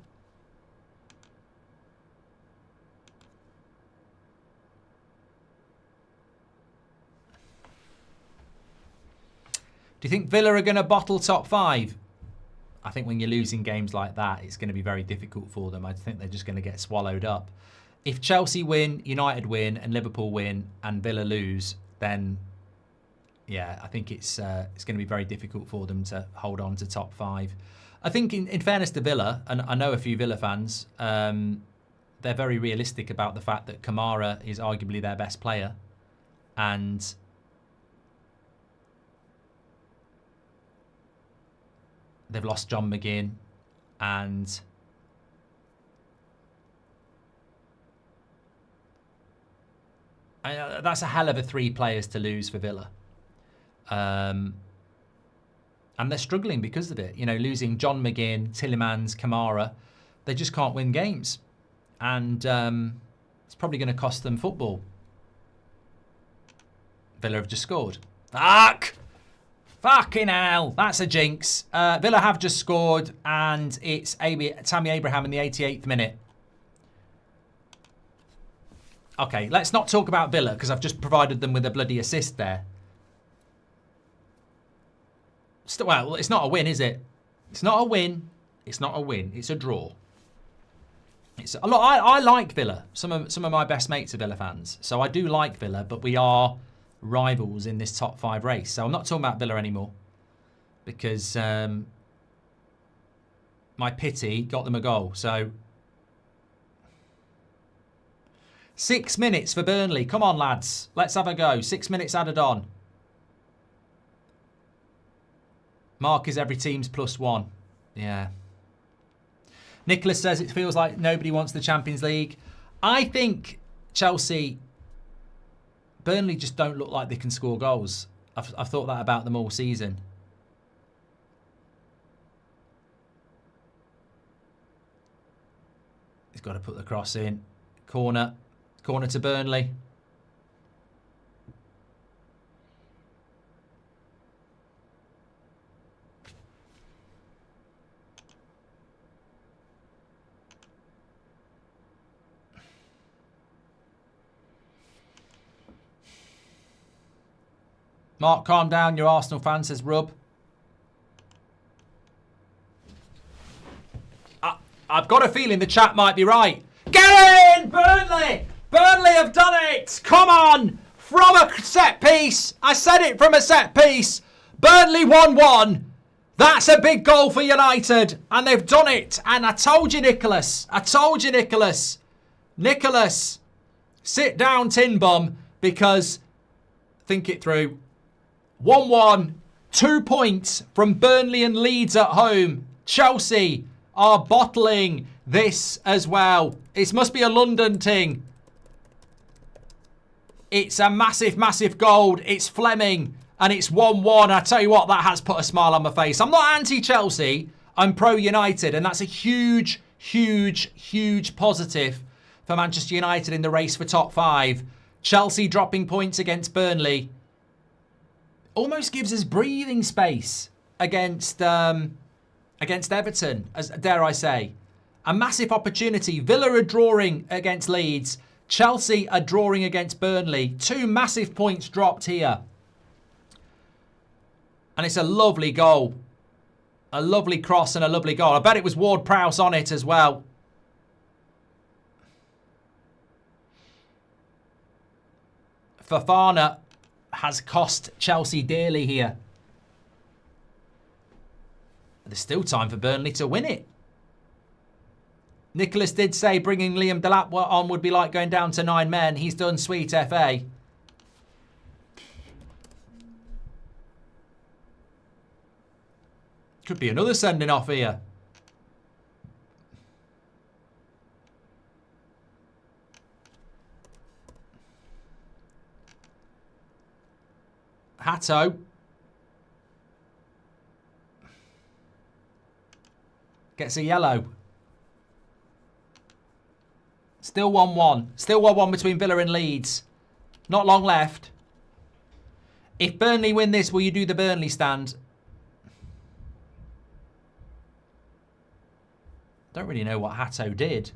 Speaker 1: Do you think Villa are going to bottle top 5? I think when you're losing games like that, it's going to be very difficult for them. I think they're just going to get swallowed up. If Chelsea win, United win, and Liverpool win, and Villa lose, then, yeah, I think it's going to be very difficult for them to hold on to top 5. I think, in fairness to Villa, and I know a few Villa fans, they're very realistic about the fact that Kamara is arguably their best player, and they've lost John McGinn, and that's a hell of a 3 players to lose for Villa. And they're struggling because of it. You know, losing John McGinn, Tielemans, Kamara, they just can't win games. And it's probably going to cost them football. Villa have just scored. Fuck! Fucking hell. That's a jinx. Villa have just scored, and it's Tammy Abraham in the 88th minute. Okay, let's not talk about Villa, because I've just provided them with a bloody assist there. Well, it's not a win, is it? It's not a win. It's not a win. It's a draw. Look, I like Villa. Some of my best mates are Villa fans. So I do like Villa, but we are rivals in this top 5 race. So I'm not talking about Villa anymore, because my pity got them a goal. So 6 minutes for Burnley. Come on, lads. Let's have a go. 6 minutes added on. Mark is every team's +1. Yeah. Nicholas says it feels like nobody wants the Champions League. I think Chelsea, Burnley just don't look like they can score goals. I've thought that about them all season. He's got to put the cross in. Corner to Burnley. Mark, calm down. Your Arsenal fan, says Rub. I've got a feeling the chat might be right. Get in, Burnley! Burnley have done it! Come on! From a set piece. I said it, from a set piece. Burnley 1-1. That's a big goal for United. And they've done it. And I told you, Nicholas. I told you, Nicholas. Nicholas, sit down, tin bum, because think it through. 1-1. 2 points from Burnley and Leeds at home. Chelsea are bottling this as well. It must be a London thing. It's a massive, massive goal. It's Fleming and it's 1-1. I tell you what, that has put a smile on my face. I'm not anti-Chelsea. I'm pro-United, and that's a huge, huge, huge positive for Manchester United in the race for top 5. Chelsea dropping points against Burnley almost gives us breathing space against Everton, as dare I say. A massive opportunity. Villa are drawing against Leeds. Chelsea are drawing against Burnley. 2 massive points dropped here. And it's a lovely goal. A lovely cross and a lovely goal. I bet it was Ward-Prowse on it as well. Fofana has cost Chelsea dearly here. There's still time for Burnley to win it. Nicholas did say bringing Liam Delap on would be like going down to 9 men. He's done sweet FA. Could be another sending off here. Hatto. Gets a yellow. Still 1-1. Still 1-1 between Villa and Leeds. Not long left. If Burnley win this, will you do the Burnley stand? Don't really know what Hatto did.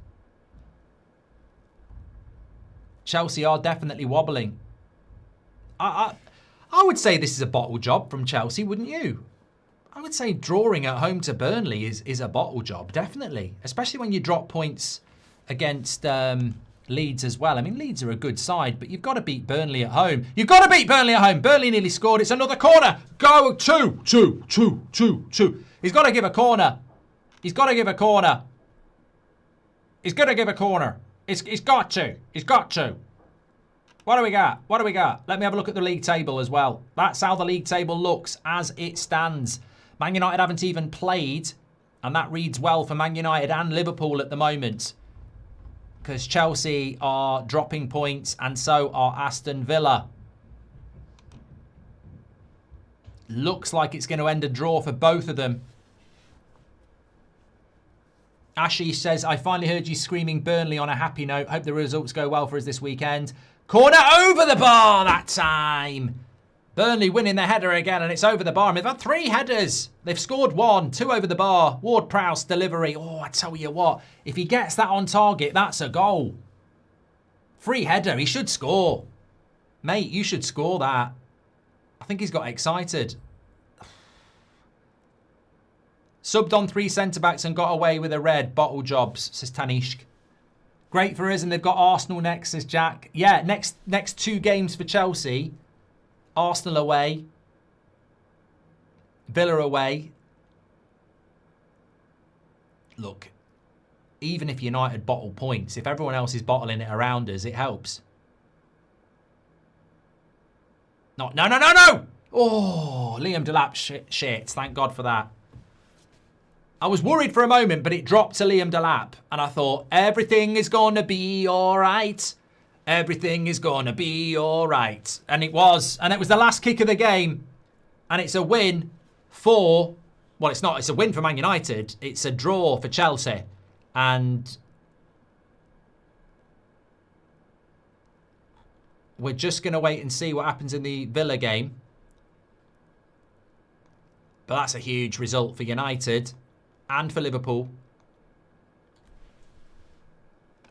Speaker 1: Chelsea are definitely wobbling. I would say this is a bottle job from Chelsea, wouldn't you? I would say drawing at home to Burnley is a bottle job, definitely. Especially when you drop points against Leeds as well. I mean, Leeds are a good side, but you've got to beat Burnley at home. You've got to beat Burnley at home. Burnley nearly scored. It's another corner. Go, 2. He's got to give a corner. He's got to give a corner. He's got to give a corner. He's got to. He's got to. What do we got? What do we got? Let me have a look at the league table as well. That's how the league table looks as it stands. Man United haven't even played, and that reads well for Man United and Liverpool at the moment, because Chelsea are dropping points and so are Aston Villa. Looks like it's going to end a draw for both of them. Ashish says, I finally heard you screaming Burnley on a happy note. Hope the results go well for us this weekend. Corner over the bar that time. Burnley winning the header again, and it's over the bar. I mean, they've had 3 headers. They've scored 1, 2 over the bar. Ward-Prowse delivery. Oh, I tell you what. If he gets that on target, that's a goal. Free header. He should score. Mate, you should score that. I think he's got excited. Subbed on 3 centre-backs and got away with a red. Bottle jobs, says Tanishk. Great for us, and they've got Arsenal next, says Jack. Yeah, next 2 games for Chelsea. Arsenal away. Villa away. Look, even if United bottle points, if everyone else is bottling it around us, it helps. No, no, no, no, no! Oh, Liam Delap shit. Thank God for that. I was worried for a moment, but it dropped to Liam Delap. And I thought, everything is going to be all right. Everything is going to be all right. And it was. And it was the last kick of the game. And it's a win for... Well, it's not. It's a win for Man United. It's a draw for Chelsea. And... we're just going to wait and see what happens in the Villa game. But that's a huge result for United and for Liverpool.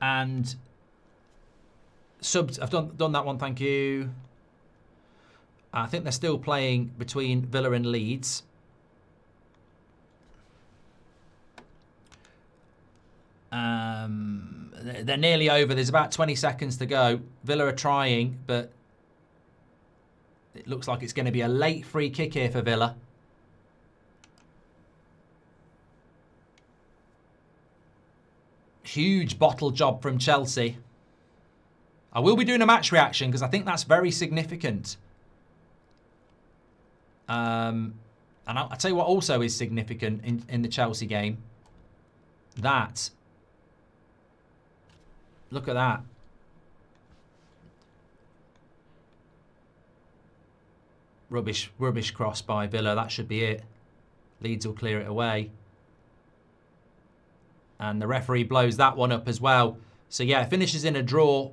Speaker 1: And subs, I've done that one, thank you. I think they're still playing between Villa and Leeds. They're nearly over. There's about 20 seconds to go. Villa are trying, but it looks like it's going to be a late free kick here for Villa. Huge bottle job from Chelsea. I will be doing a match reaction because I think that's very significant. And I'll tell you what also is significant in the Chelsea game. That. Look at that. Rubbish cross by Villa. That should be it. Leeds will clear it away. And the referee blows that one up as well. So, yeah, it finishes in a draw.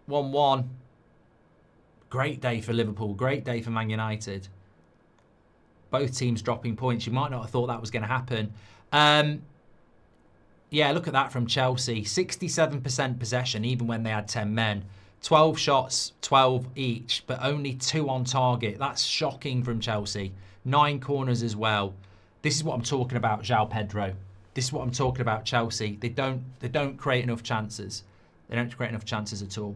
Speaker 1: 1-1. Great day for Liverpool. Great day for Man United. Both teams dropping points. You might not have thought that was going to happen. Yeah, look at that from Chelsea. 67% possession, even when they had 10 men. 12 shots, 12 each, but only 2 on target. That's shocking from Chelsea. 9 corners as well. This is what I'm talking about, João Pedro. This is what I'm talking about, Chelsea. They don't create enough chances. They don't create enough chances at all.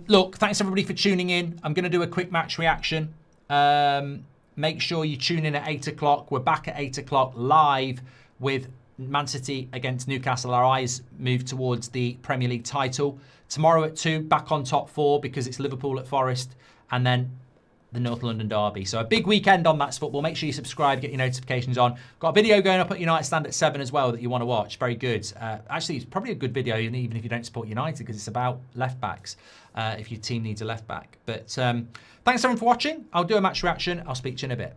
Speaker 1: Look, thanks everybody for tuning in. I'm going to do a quick match reaction. Make sure you tune in at 8 o'clock. We're back at 8 o'clock live with Man City against Newcastle. Our eyes move towards the Premier League title. Tomorrow at 2, back on top 4 because it's Liverpool at Forest. And then the North London derby. So a big weekend on That's Football. Make sure you subscribe, get your notifications on. Got a video going up at United Stand at 7 as well that you want to watch. Very good. Actually, it's probably a good video even if you don't support United because it's about left backs if your team needs a left back. But thanks everyone for watching. I'll do a match reaction. I'll speak to you in a bit.